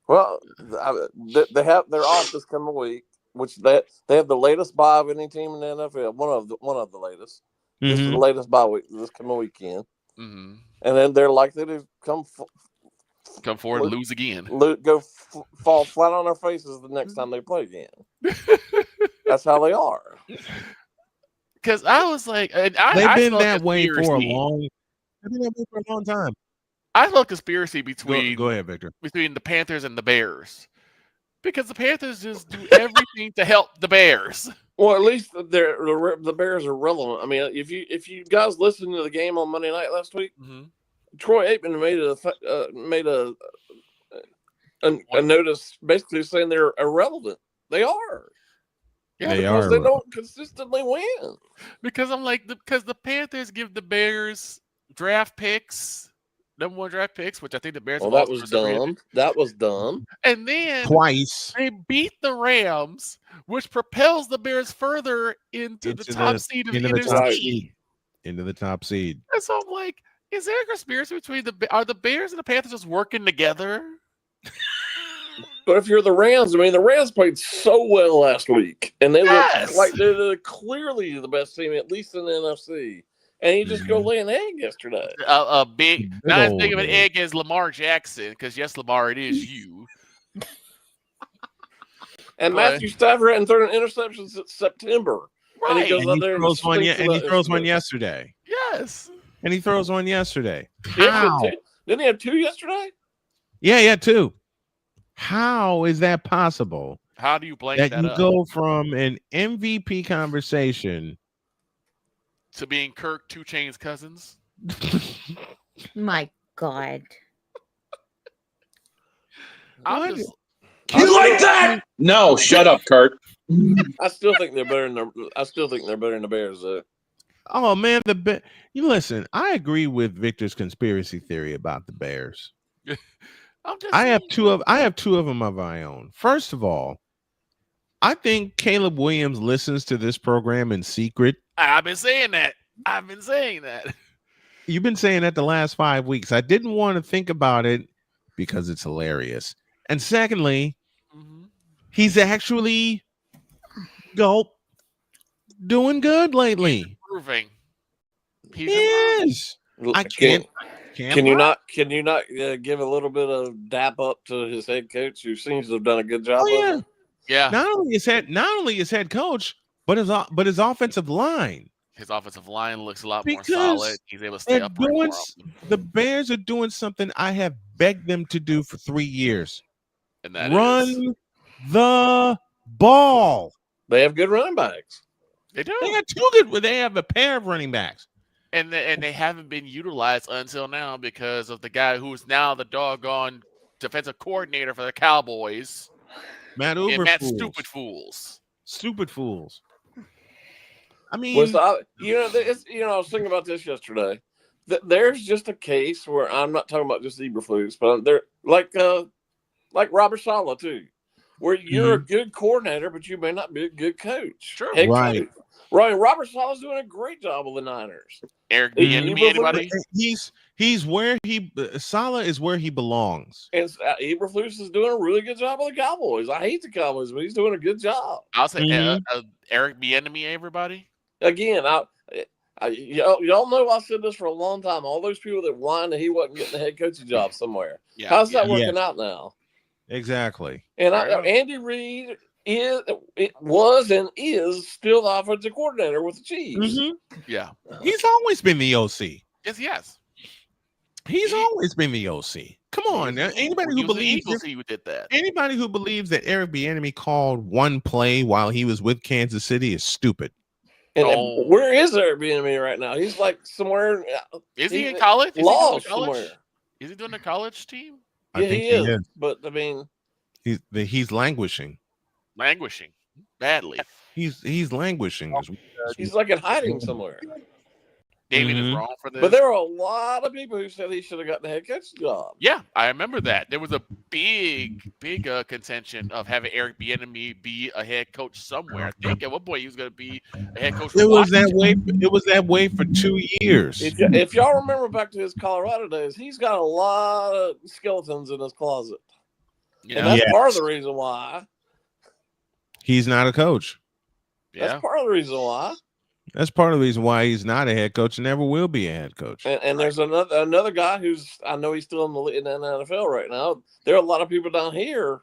Well, they have their off this coming week, which they have the latest bye of any team in the NFL. One of the latest. This is the latest bye week this coming weekend, and then they're likely to come forward and lose again. Fall flat on their faces the next time they play again. That's how they are. Because I was like, They've been that way for a long. They've been that way for a long time. I saw a conspiracy between Go ahead, Victor. Between the Panthers and the Bears, because the Panthers just do everything to help the Bears. Well, at least the Bears are relevant. I mean, if you guys listened to the game on Monday night last week, Troy Aikman made a notice basically saying they're irrelevant. They are. Yeah, they are. They don't consistently win. Because I'm like, because the Panthers give the Bears draft picks, number 1 draft picks, which I think the Bears. Well, that was dumb. That was dumb. And then twice they beat the Rams, which propels the Bears further into the top seed of the NFC. Into the top seed. And so I'm like, is there a conspiracy between are the Bears and the Panthers just working together? But if you're the Rams, I mean, the Rams played so well last week, and they look like they're clearly the best team, at least in the NFC. And you just go lay an egg yesterday. A big, not as big of an egg as Lamar Jackson, because yes, Lamar, it is you. And Matthew Stafford hadn't thrown an interception since September. Right. And he goes out there and he throws one yesterday. Yes. And he throws one yesterday. Didn't he have 2 yesterday? Yeah, 2. How is that possible? How do you blank That that you up? go from an MVP conversation To being Kirk 2 Chainz cousins? My God. I'm just, You like that? No, shut up, Kurt. I still think they're better than the Bears, though. Oh man, you listen. I agree with Victor's conspiracy theory about the Bears. I'm just I have two of them of my own. First of all, I think Caleb Williams listens to this program in secret. I've been saying that. You've been saying that the last 5 weeks. I didn't want to think about it because it's hilarious. And secondly, he's actually doing good lately. Improving. He is. I Can you lie. not give a little bit of dap up to his head coach, who seems to have done a good job? Oh, yeah. Not only his head coach, but his offensive line. His offensive line looks a lot more solid. He's able to stay upright more often. The Bears are doing something I have begged them to do for 3 years. And that run the ball. They have good running backs. They do. They got two good. They have a pair of running backs. And they haven't been utilized until now because of the guy who's now the doggone defensive coordinator for the Cowboys. Matt Stupid Fools. Stupid Fools. I mean, I was thinking about this yesterday. There's just a case where I'm not talking about just Eberflus, but they're like Robert Saleh too, where you're a good coordinator, but you may not be a good coach. Sure, coach. Right. Robert Saleh's doing a great job with the Niners. Eric Bieniemy, anybody? He's where Saleh is where he belongs. And Eberflus is doing a really good job with the Cowboys. I hate the Cowboys, but he's doing a good job. I'll say Eric Bieniemy, everybody. Again, y'all know I said this for a long time. All those people that whined that he wasn't getting a head coaching job somewhere. Yeah, how's that working out now? Exactly. And Andy Reid was and is still the offensive coordinator with the Chiefs. Yeah, he's always been the OC. Yes, he has. He's always been the OC. Come on, now. Anybody who believes he did that. Anybody who believes that Eric Bieniemy called one play while he was with Kansas City is stupid. And where is Eric Bieniemy right now? He's like somewhere. Is he in college? Lost somewhere. Is he doing a college team? I think he is. But I mean, he's languishing. Languishing badly. He's languishing. He's like in hiding somewhere. David is wrong for this. But there were a lot of people who said he should have gotten the head coach job. Yeah, I remember that. There was a big contention of having Eric Bieniemy be a head coach somewhere. I think at one point he was going to be a head coach. It was that way for 2 years. If y'all remember back to his Colorado days, he's got a lot of skeletons in his closet. Yeah. And that's part of the reason why. He's not a coach. Yeah. That's part of the reason why. That's part of the reason why he's not a head coach and never will be a head coach. And there's another guy I know he's still in the NFL right now. There are a lot of people down here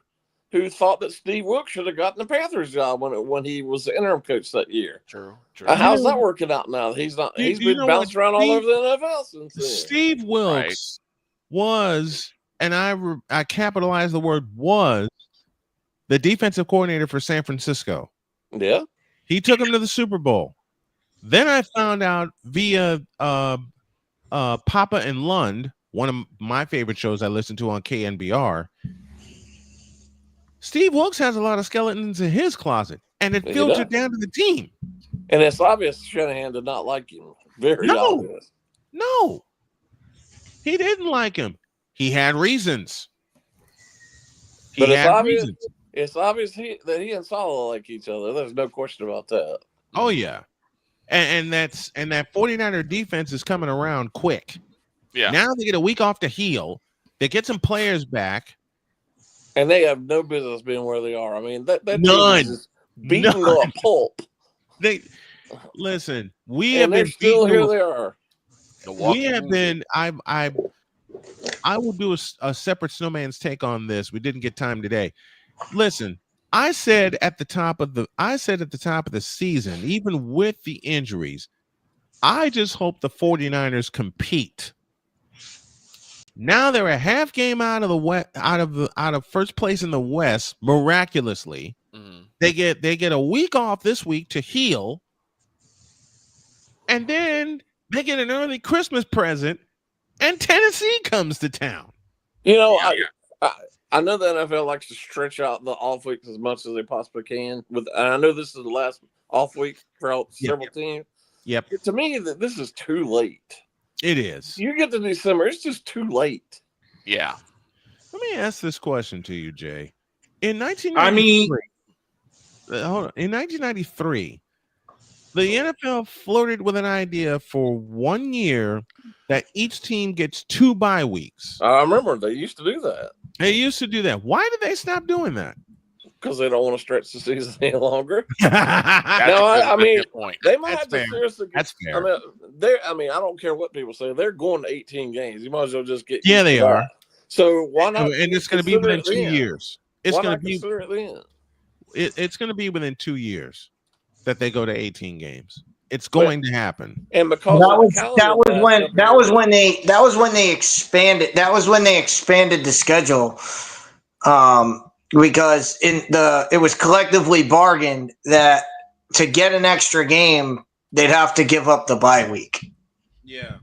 who thought that Steve Wilkes should have gotten the Panthers job when he was the interim coach that year. True. How's that working out now? He's not. He's been bounced around all over the NFL since then. Steve Wilkes was, and I capitalized the word was, the defensive coordinator for San Francisco. Yeah. He took him to the Super Bowl. Then I found out via Papa and Lund, one of my favorite shows I listen to on KNBR, Steve Wilkes has a lot of skeletons in his closet, and it filtered down to the team. And it's obvious Shanahan did not like him. Very obvious. No. He didn't like him. He had reasons. It's obvious that he and Saleh like each other. There's no question about that. Oh, yeah. And that 49er defense is coming around quick. Yeah. Now they get a week off to heal. They get some players back. And they have no business being where they are. I mean, that None. team is beaten to a pulp. Listen, we have been still here. They are. We have been. I will do a separate Snowman's take on this. We didn't get time today. Listen, I said at the top of the season, even with the injuries, I just hope the 49ers compete. Now they're a half game out of the out of first place in the West miraculously. They get a week off this week to heal, and then they get an early Christmas present, and Tennessee comes to town. You know, I know the NFL likes to stretch out the off weeks as much as they possibly can. And I know this is the last off week for several teams. Yep. To me, this is too late. It is. You get to December, it's just too late. Yeah. Let me ask this question to you, Jay. In 1993, hold on. In 1993, the NFL flirted with an idea for 1 year that each team gets 2 bye weeks. I remember they used to do that. They used to do that. Why did they stop doing that? Because they don't want to stretch the season any longer. I mean, they might have to seriously. That's fair. I mean, I don't care what people say. They're going to 18 games. You might as well just get. Yeah, they are. So why not? And it's going to be within 2 years. It's going to be. Consider it then? It's going to be within 2 years that they go to 18 games. It's going to happen. And because that was when they expanded the schedule. Because it was collectively bargained that to get an extra game, they'd have to give up the bye week. Yeah.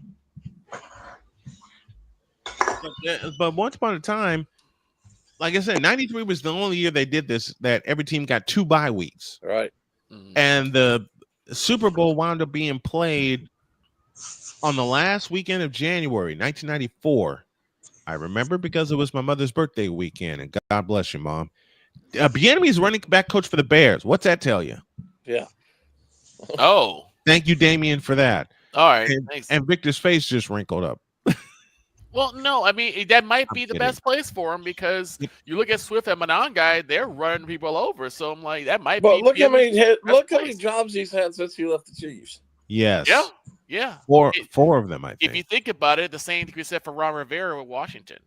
But once upon a time, like I said, 93 was the only year they did this, that every team got 2 bye weeks. Right. And the Super Bowl wound up being played on the last weekend of January, 1994. I remember because it was my mother's birthday weekend, and God bless you, Mom. Bieniemy's running back coach for the Bears. What's that tell you? Yeah. Oh. Thank you, Damien, for that. All right. Thanks. And Victor's face just wrinkled up. Well, no, I mean, that might be the best place for him because you look at Swift and Manon guy, they're running people over. So I'm like, that might be. But look how many jobs he's had since he left the Chiefs. Yes. Yeah. Four of them, I think. If you think about it, the same thing we said for Ron Rivera with Washington.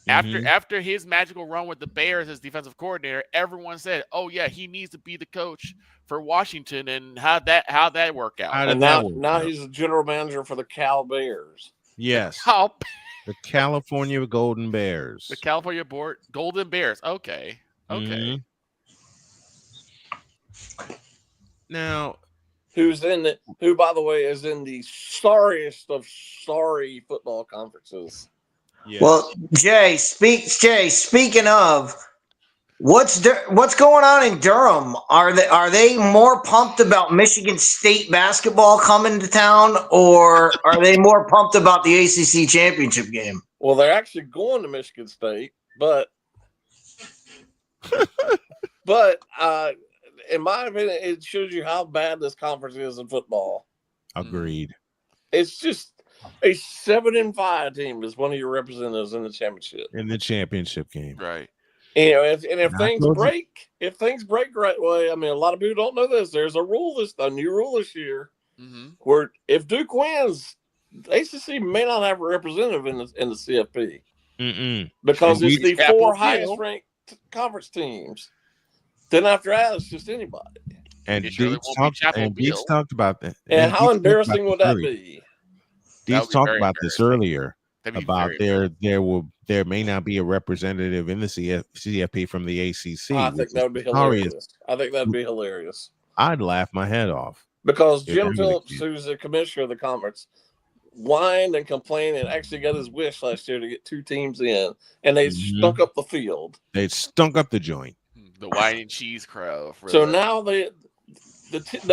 After his magical run with the Bears as defensive coordinator, everyone said, "Oh yeah, he needs to be the coach for Washington." And how'd that work out? And now he's the general manager for the Cal Bears. Yes. The California Golden Bears. The California Golden Bears. Okay. Now, who, by the way, is in the sorriest of sorry football conferences. Yes. Well, Jay, speaking of, what's going on in Durham? Are they more pumped about Michigan State basketball coming to town, or are they more pumped about the ACC championship game? Well, they're actually going to Michigan State, but in my opinion, it shows you how bad this conference is in football. Agreed. It's just a 7-5 team is one of your representatives in the championship. In the championship game, right? You know, if things break right way, I mean, a lot of people don't know this. There's a new rule this year, where if Duke wins, the ACC may not have a representative in the CFP because it's the 4 highest ranked conference teams. Then after that, it's just anybody. And Deeks talked about that. And how embarrassing would that be? Deeks talked about this earlier about there may not be a representative in the CFP from the ACC. I think that would be hilarious. I think that'd be hilarious. I'd laugh my head off because Jim Phillips, who's the commissioner of the conference, whined and complained and actually got his wish last year to get 2 teams in, and they stunk up the field. They stunk up the joint. The wine and cheese crowd. So now the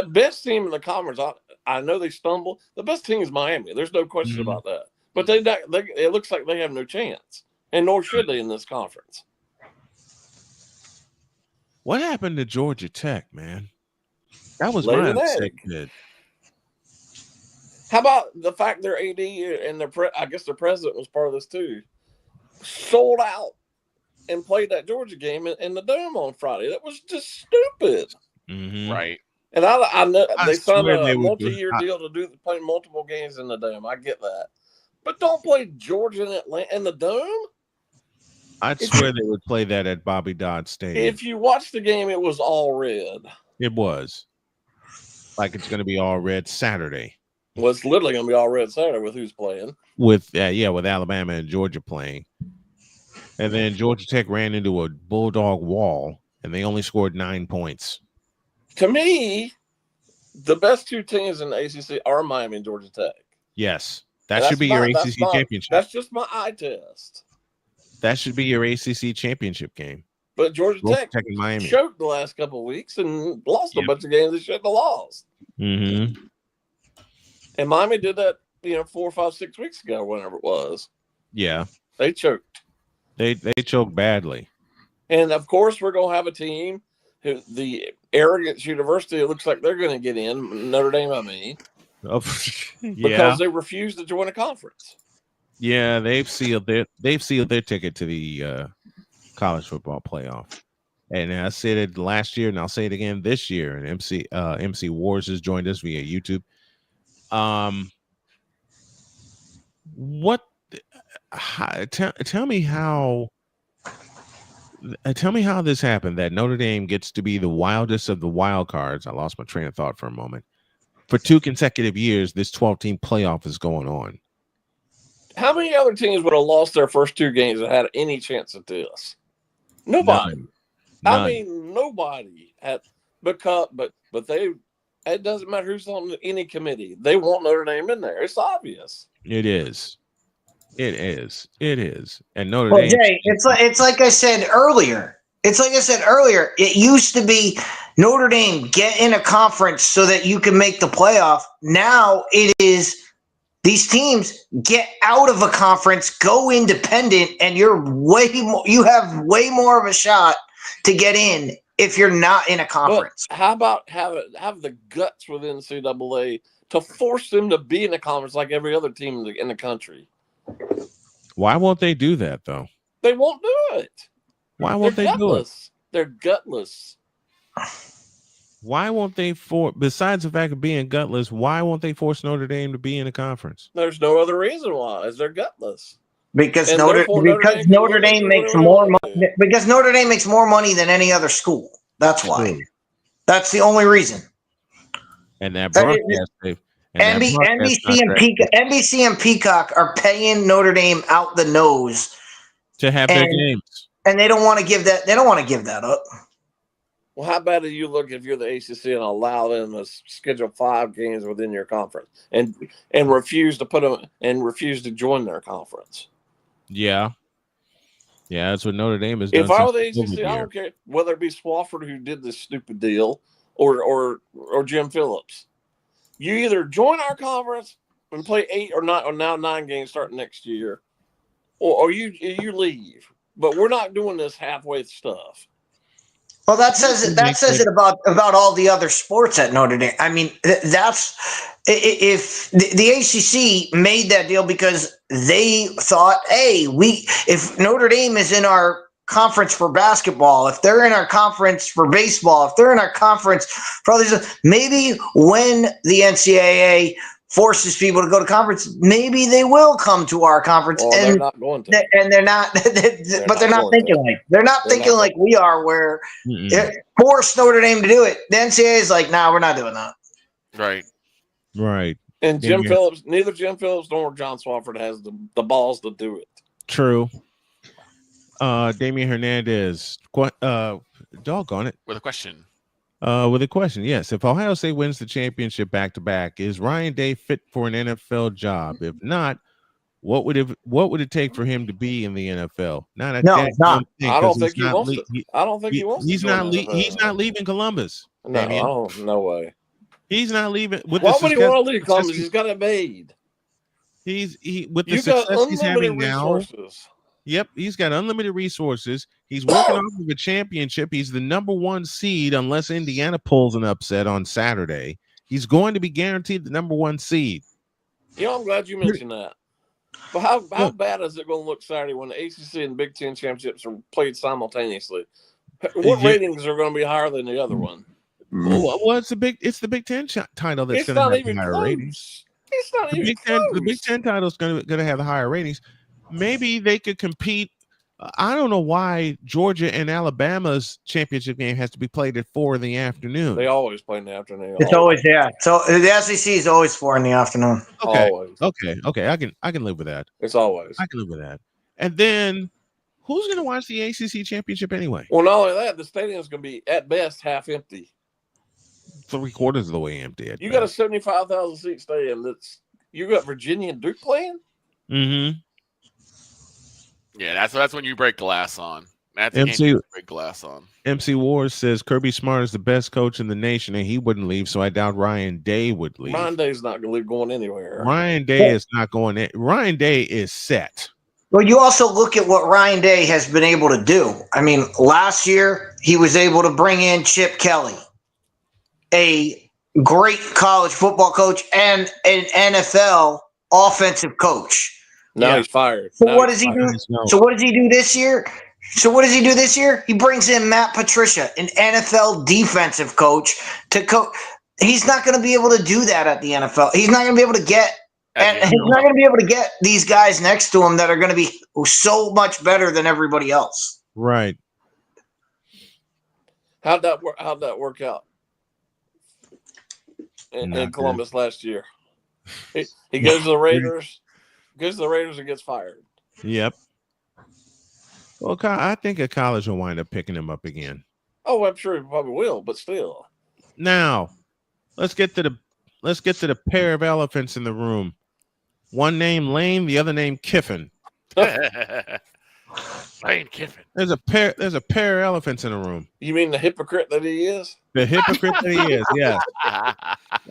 best team in the conference, I know they stumble. The best team is Miami. There's no question about that. But it looks like they have no chance, and nor should they in this conference. What happened to Georgia Tech, man? That was my sick kid. How about the fact their AD and I guess their president was part of this too, sold out and played that Georgia game in the Dome on Friday? That was just stupid. Right. And I know they signed a multi-year deal to play multiple games in the Dome. I get that. But don't play Georgia in Atlanta in the Dome. I'd swear they would play that at Bobby Dodd Stadium. If you watch the game, it was all red. It was. Like it's going to be all red Saturday. Well, it's literally going to be all red Saturday with who's playing. With Alabama and Georgia playing. And then Georgia Tech ran into a bulldog wall, and they only scored 9 points. To me, the best two teams in the ACC are Miami and Georgia Tech. Yes, that should be your ACC championship. That's just my eye test. That should be your ACC championship game. But Georgia Tech and Miami choked the last couple of weeks and lost a bunch of games they shouldn't have lost. Mm-hmm. And Miami did that, 4, 5, 6 weeks ago, whenever it was. Yeah, they choked. They choked badly. And of course, we're gonna have a team who the arrogance university. It looks like they're going to get in Notre Dame. I mean, because they refuse to join a conference. Yeah, they've sealed their ticket to the college football playoff. And I said it last year, and I'll say it again this year. And MC Wars has joined us via YouTube. Tell me how this happened that Notre Dame gets to be the wildest of the wild cards. I lost my train of thought for a moment. For 2 consecutive years, this 12-team playoff is going on. How many other teams would have lost their first 2 games and had any chance at this? Nobody. None. I mean, nobody had because but they. It doesn't matter who's on any committee. They want Notre Dame in there. It's obvious. It is. And Notre Dame. Jay, it's like I said earlier. It used to be Notre Dame get in a conference so that you can make the playoff. Now it is these teams get out of a conference, go independent, and you have way more of a shot to get in if you're not in a conference. But how about have the guts within NCAA to force them to be in a conference like every other team in the country? Why won't they do that, though? They won't do it. Why won't they do it? They're gutless. Why won't they besides the fact of being gutless, why won't they force Notre Dame to be in a conference? There's no other reason why, is they're gutless. Because Notre Dame makes more money. Because Notre Dame makes more money than any other school. That's why. True. That's the only reason. And that broadcast, NBC and Peacock are paying Notre Dame out the nose to have their games, and they don't want to give that. They don't want to give that up. Well, how bad do you look if you're the ACC and allow them to schedule 5 games within your conference and refuse to put them and refuse to join their conference? Yeah, that's what Notre Dame has done. If I were the ACC, I don't care whether it be Swofford who did this stupid deal or Jim Phillips. You either join our conference and play 8 or 9 or now 9 games starting next year, or you leave. But we're not doing this halfway stuff. Well, that says it about all the other sports at Notre Dame. I mean, that's if the ACC made that deal because they thought, hey, if Notre Dame is in our conference for basketball, if they're in our conference for baseball, if they're in our conference for all these, maybe when the NCAA forces people to go to conference, maybe they will come to our conference. Well, and they're not going to. And they're not, they're not thinking like we are, where force Notre Dame to do it. The NCAA is like, nah, we're not doing that. Right. And Phillips, neither Jim Phillips nor John Swofford has the balls to do it. True. Damian Hernandez, doggone it. With a question. Yes. If Ohio State wins the championship back-to-back, is Ryan Day fit for an NFL job? If not, what would it take for him to be in the NFL? I don't think he wants to. I don't think he wants to. He's not leaving Columbus. No way. He's not leaving. Why would he want to leave Columbus? He's got it made. With the success he's having now. Yep, he's got unlimited resources. He's working off of a championship. He's the number 1 seed unless Indiana pulls an upset on Saturday. He's going to be guaranteed the number 1 seed. I'm glad you mentioned that. But how bad is it going to look Saturday when the ACC and Big Ten championships are played simultaneously? What ratings are going to be higher than the other one? Well, it's the Big Ten title that's going to have higher ratings. It's not even close. The Big Ten title is going to have the higher ratings. Maybe they could compete I don't know why Georgia and Alabama's championship game has to be played at 4 in the afternoon. They always play in the afternoon. It's always So the SEC is always 4 in the afternoon. Okay. Always. Okay. I can live with that. It's always. I can live with that. And then who's going to watch the ACC championship anyway? Well, not only that, the stadium's going to be at best half empty. 3/4 of the way empty. You got a 75,000 seat stadium. You got Virginia and Duke playing. Mm-hmm. Yeah, that's when you break glass on. That's the MC game you break glass on. MC Ward says Kirby Smart is the best coach in the nation, and he wouldn't leave. So I doubt Ryan Day would leave. Ryan Day's not going anywhere. Ryan Day is not going in. Ryan Day is set. Well, you also look at what Ryan Day has been able to do. I mean, last year he was able to bring in Chip Kelly, a great college football coach and an NFL offensive coach. Now he's fired. So what does he do? So what does he do this year? He brings in Matt Patricia, an NFL defensive coach, to coach. He's not going to be able to do that at the NFL. He's not going to be able to get, and he's not going to be able to get these guys next to him that are going to be so much better than everybody else. Right. How'd that work out in Columbus last year? He goes to the Raiders. Goes to the Raiders and gets fired. Yep. Well, I think a college will wind up picking him up again. Oh, I'm sure he probably will, but still. Now, let's get to the pair of elephants in the room. One named Lane, the other named Kiffin. Lane Kiffin. There's a pair of elephants in the room. You mean the hypocrite that he is? The hypocrite that he is, yes.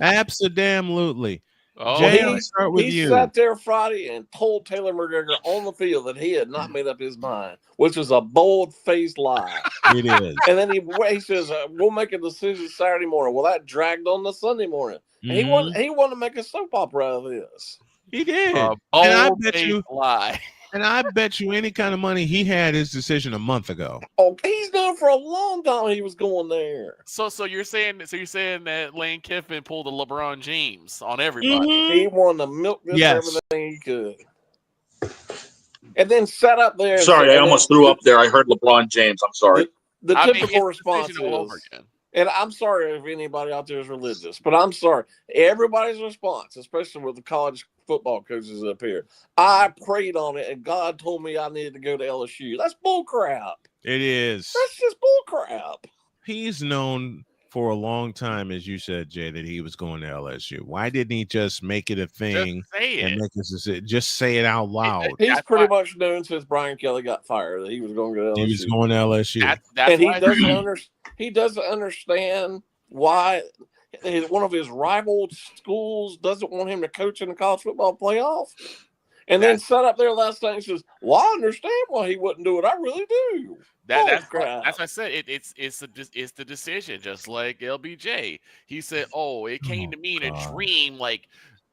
Absolutely. Oh, Jay, I'll start with he you. sat there Friday and told Taylor McGregor on the field that he had not made up his mind, which was a bold-faced lie. It is. And then he says, "We'll make a decision Saturday morning." Well, that dragged on the Sunday morning. And he wanted to make a soap opera out of this. He did. And I bet you lie. And I bet you any kind of money he had his decision a month ago. Oh, he's known for a long time he was going there. So you're saying that Lane Kiffin pulled a LeBron James on everybody. He wanted to milk this for everything he could. And then sat up there. Sorry, I almost threw up there. I heard LeBron James. I'm sorry. The typical response is, and I'm sorry if anybody out there is religious, but I'm sorry. Everybody's response, especially with the college football coaches up here, I prayed on it, and God told me I needed to go to LSU. That's bull crap. It is. That's just bull crap. He's known for a long time, as you said, Jay, that he was going to LSU. Why didn't he just make it a thing and make this decision? Just say it out loud. He's pretty much known since Brian Kelly got fired that he was going to go to LSU. He was going to LSU. And he doesn't understand why one of his rival schools doesn't want him to coach in the college football playoff. And then sat up there last night and says, "Well, I understand why he wouldn't do it. I really do." That's what I said. It's the decision, just like LBJ. He said, "Oh, it came to me in a dream, like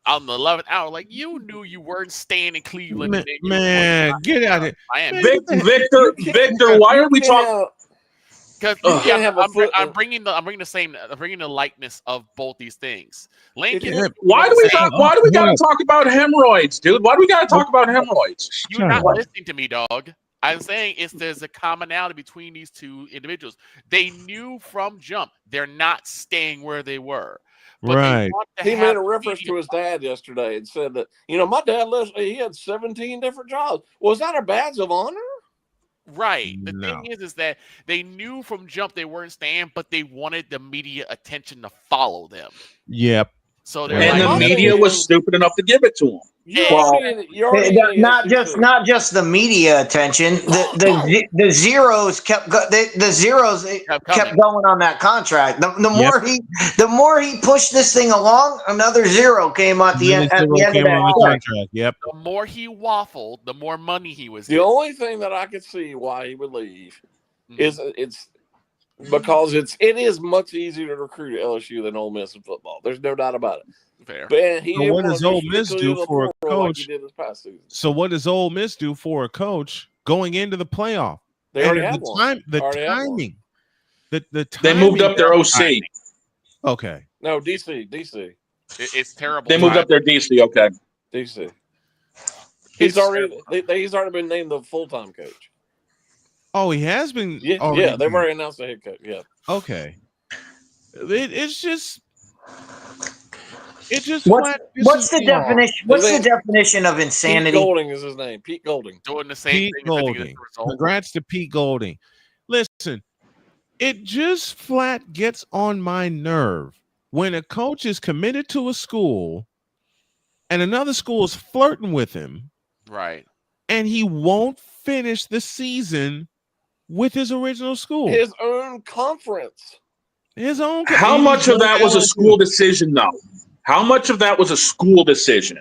on the 11th hour. Like you knew you weren't staying in Cleveland." Man, get out of here, Victor. Why are we talking? Because I'm bringing the likeness of both these things. Why do we got to talk about hemorrhoids, dude? Why do we got to talk about hemorrhoids? You're not listening to me, dog. I'm saying there's a commonality between these two individuals. They knew from jump they're not staying where they were. Right. He made a reference to his dad yesterday and said that, my dad he had 17 different jobs. Was that a badge of honor? Right. The thing is that they knew from jump they weren't staying, but they wanted the media attention to follow them. Yep. So the media was stupid enough to give it to him. Not just the media attention. The zeros kept going on that contract. The more he pushed this thing along, another zero came at the end of that contract. Yep. The more he waffled, the more money he was. The only thing that I could see why he would leave is it's because it is much easier to recruit at LSU than Ole Miss in football. There's no doubt about it. Fair. But what does Ole Miss do for a coach? Like so what does Ole Miss do for a coach going into the playoff? They already have one. The timing. They moved up their OC. Okay. No, DC. It's terrible. They moved up their DC. Okay. DC. He's already been named the full-time coach. Oh, he has been. Yeah, they've already announced the head coach. Yeah. Okay. It's just. It just What's the definition? What's the definition of insanity? Pete Golding is his name. Pete Golding. Doing the same Pete thing. Golding. Congrats to Pete Golding. Listen, it just flat gets on my nerve when a coach is committed to a school and another school is flirting with him. Right. And he won't finish the season with his original school. His own conference. His own. How much of that was a school decision, though? How much of that was a school decision?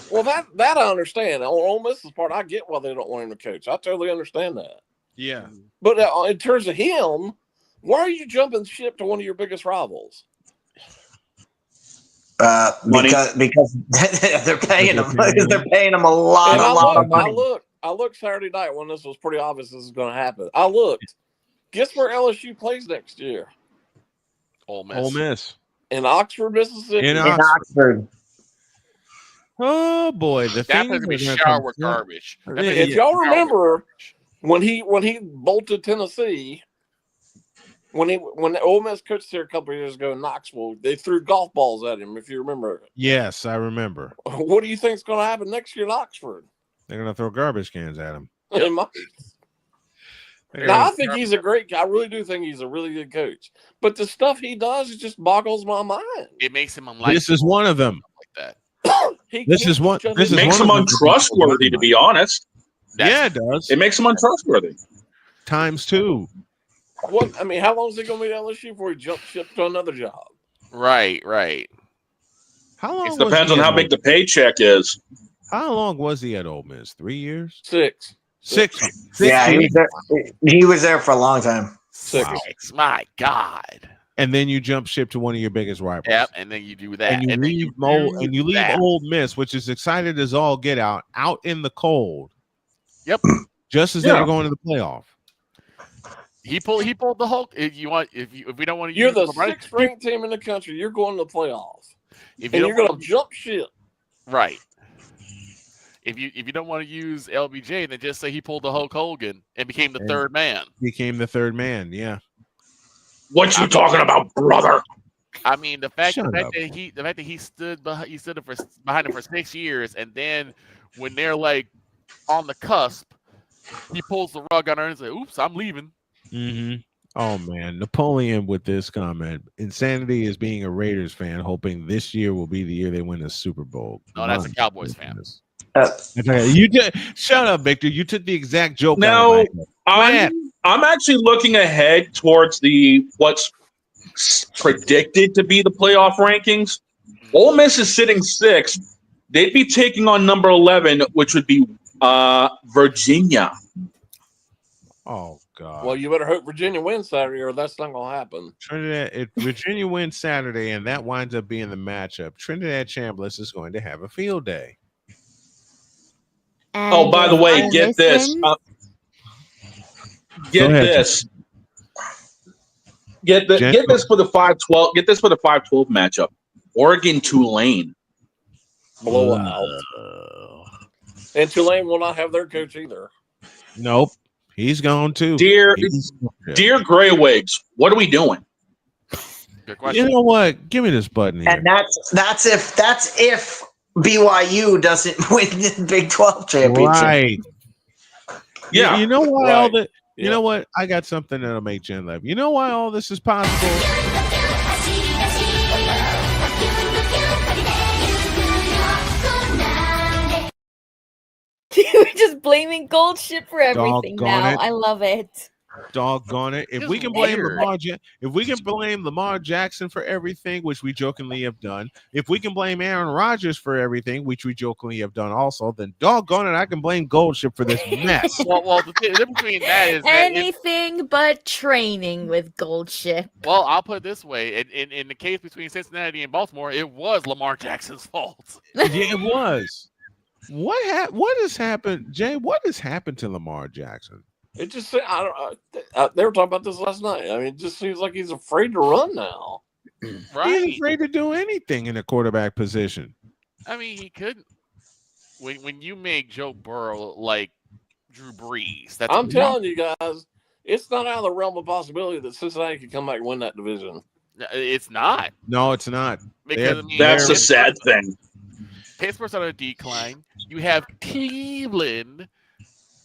Well, that I understand. On Ole Miss's part, I get why they don't want him to coach. I totally understand that. Yeah. But in terms of him, why are you jumping ship to one of your biggest rivals? Because they're paying him. They're paying him a lot of money. I looked Saturday night when this was pretty obvious this is going to happen. I looked. Guess where LSU plays next year? Ole Miss. Ole Miss. In Oxford, Mississippi. In Oxford. Oh boy, that has to be shower garbage. If y'all remember when he bolted Tennessee, when Ole Miss coached here a couple of years ago in Knoxville, they threw golf balls at him. If you remember. Yes, I remember. What do you think is going to happen next year in Oxford? They're going to throw garbage cans at him. It might. Now, I think he's a great guy. I really do think he's a really good coach. But the stuff he does, it just boggles my mind. It makes him unlikely. This is one of them. Like that. This is one. This makes him untrustworthy, to be honest. Yeah, it does. It makes him untrustworthy. Times two. What? I mean, how long is he going to be at LSU before he jumps ship to another job? Right. How long? It depends on how big the paycheck is. How long was he at Ole Miss? 3 years? 6. Yeah, he was there for a long time. 6. Wow. My God. And then you jump ship to one of your biggest rivals. Yep, and then you do that. And you leave Ole Miss, which is excited as all get out in the cold. Yep. Just as they were going to the playoff. He pulled the Hulk. If we don't want to, You're the 6th ranked team in the country. You're going to the playoffs, and you're going to jump ship. Right. If you don't want to use LBJ, then just say he pulled the Hulk Hogan and became the third man. Became the third man. Yeah. What you talking about, brother? I mean, the fact that he stood behind him for 6 years, and then when they're like on the cusp, he pulls the rug on her and says, "Oops, I'm leaving." Mm-hmm. Oh man, Napoleon with this comment: insanity is being a Raiders fan, hoping this year will be the year they win the Super Bowl. No, that's a Cowboys fan. You did. Shut up, Victor. You took the exact joke. No, I'm actually looking ahead towards what's predicted to be the playoff rankings. Ole Miss is sitting 6th. They'd be taking on number 11, which would be Virginia. Oh God. Well, you better hope Virginia wins Saturday, or that's not going to happen. Trinidad, if Virginia wins Saturday, and that winds up being the matchup, Trinidad Chambliss is going to have a field day. Oh, by the way, get this. Get this. Get this for the 5-12. Get this for the 5-12 matchup. Oregon Tulane. Blowout. And Tulane will not have their coach either. Nope. He's gone too. Dear Greywigs, what are we doing? Good question. You know what? Give me this button here. And that's if BYU doesn't win the Big 12 championship. Right. Yeah. You know why Right. all that? You Yeah. know what? I got something that'll make Jen laugh. You know why all this is possible? We're just blaming Gold Ship for everything Doggone now. it. I love it. Doggone it! If It's we can blame weird. Lamar Jackson for everything, which we jokingly have done, if we can blame Aaron Rodgers for everything, which we jokingly have done also, then doggone it, I can blame Goldship for this mess. Well, the difference between that is that Anything but training with Gold Ship. well, I'll put it this way: in the case between Cincinnati and Baltimore, it was Lamar Jackson's fault. Yeah, it was. What has happened, Jay? What has happened to Lamar Jackson? It just they were talking about this last night. I mean, it just seems like he's afraid to run now. Right? He's afraid to do anything in a quarterback position. I mean, he couldn't. When you make Joe Burrow like Drew Brees. That's I'm telling you guys, it's not out of the realm of possibility that Cincinnati could come back and win that division. It's not. No, it's not. Because That's the sad thing. Pittsburgh's on a decline. You have Cleveland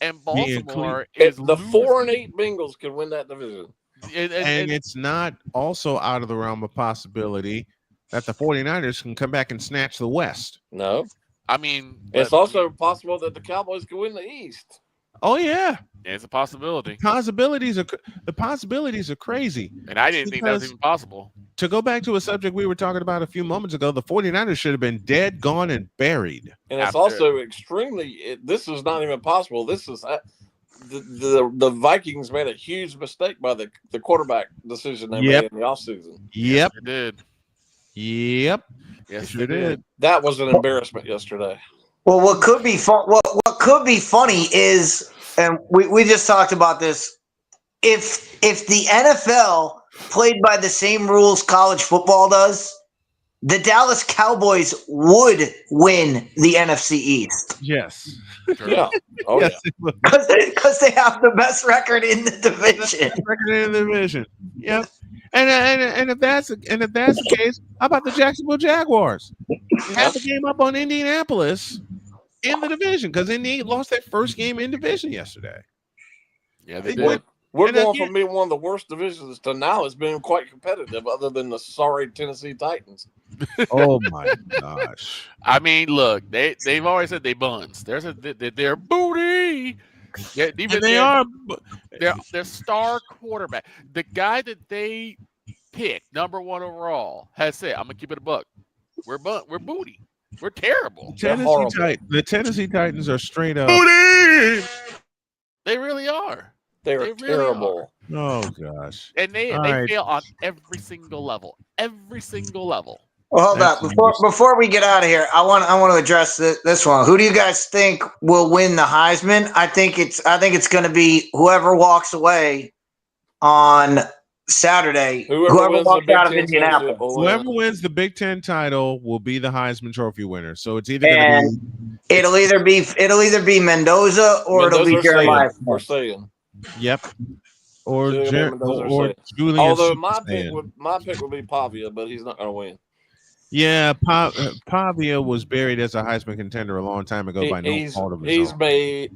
and Baltimore The 4-8 Bengals can win that division. And it's not also out of the realm of possibility that the 49ers can come back and snatch the West. No. I mean, it's also possible that the Cowboys can win the East. Oh yeah, it's a possibility. The possibilities are crazy. And I didn't think that was even possible. To go back to a subject we were talking about a few moments ago, the 49ers should have been dead, gone, and buried. And it's also extremely. This is not even possible. This is the Vikings made a huge mistake by the quarterback decision they made in the offseason. Yep, they did. Yep, yes, they did. That was an embarrassment yesterday. Well, what could be fun? What could be funny is, and we just talked about this. If the NFL played by the same rules college football does, the Dallas Cowboys would win the NFC East. Yes. Yeah. Oh yes, yeah. Because they have the best record in the division. Yep. And if that's the case, how about the Jacksonville Jaguars? Have the game up on Indianapolis in the division because Indy lost their first game in division yesterday. Yeah, they did. We're going from being one of the worst divisions to now it's been quite competitive, other than the sorry Tennessee Titans. Oh my gosh! I mean, look, they've always said they buns. They're booty. Yeah, even they are. Their star quarterback, the guy that they picked number 1 overall, has said, "I'm gonna keep it a buck. We're booty. We're terrible. The Tennessee Titans are straight up booty. They really are. They are terrible. Oh gosh! And they fail on every single level. Every single level. Well, hold up. Before we get out of here, I want to address this one. Who do you guys think will win the Heisman? I think it's going to be whoever walks away on Saturday. Whoever walks out of Indianapolis. Whoever wins the Big Ten title will be the Heisman Trophy winner. So it's either going to be it'll either be Mendoza or it'll be Jeremiah. We're saying. Yep. Or Julian. Although my pick would be Pavia, but he's not going to win. Yeah, Pavia was buried as a Heisman contender a long time ago by no fault of his own.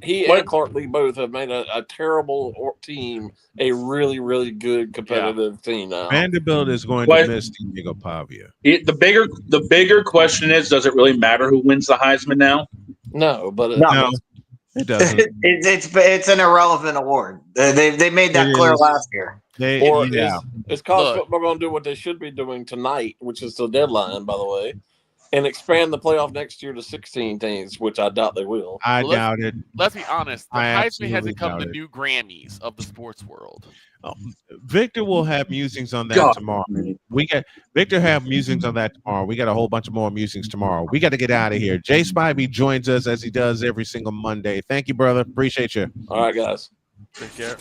He and Clark Lee both have made a terrible team a really, really good competitive team now. Vanderbilt is going to miss Diego Pavia. The bigger question is, does it really matter who wins the Heisman now? No, but no. It doesn't. It's an irrelevant award. They made that clear last year. Is college football going to do what they should be doing tonight, which is the deadline, by the way, and expand the playoff next year to 16 teams, which I doubt they will. I doubt it. Let's be honest. The Heisman hasn't come the new Grammys of the sports world. Victor will have musings on that tomorrow. Victor have musings on that tomorrow. We got a whole bunch of more musings tomorrow. We got to get out of here. Jay Spivey joins us as he does every single Monday. Thank you, brother. Appreciate you. All right, guys. Take care.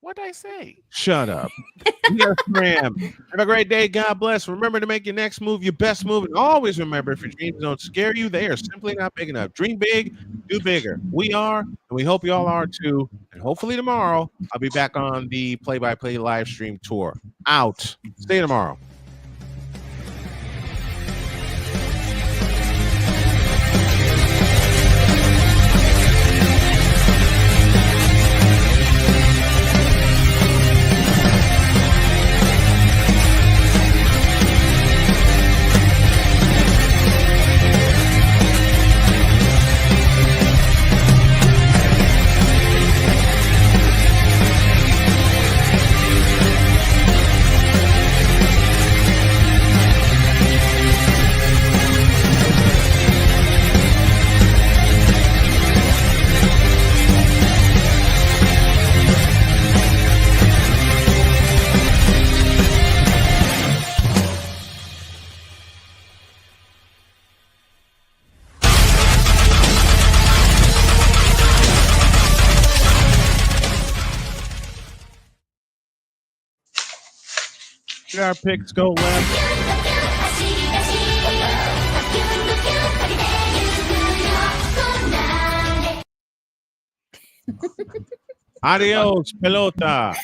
What'd I say? Shut up. Yes, ma'am. Have a great day. God bless. Remember to make your next move your best move. And always remember, if your dreams don't scare you, they are simply not big enough. Dream big, do bigger. We are, and we hope you all are too. And hopefully tomorrow, I'll be back on the play-by-play live stream tour. Out. See you tomorrow. Did our picks go left? Adios, pelota.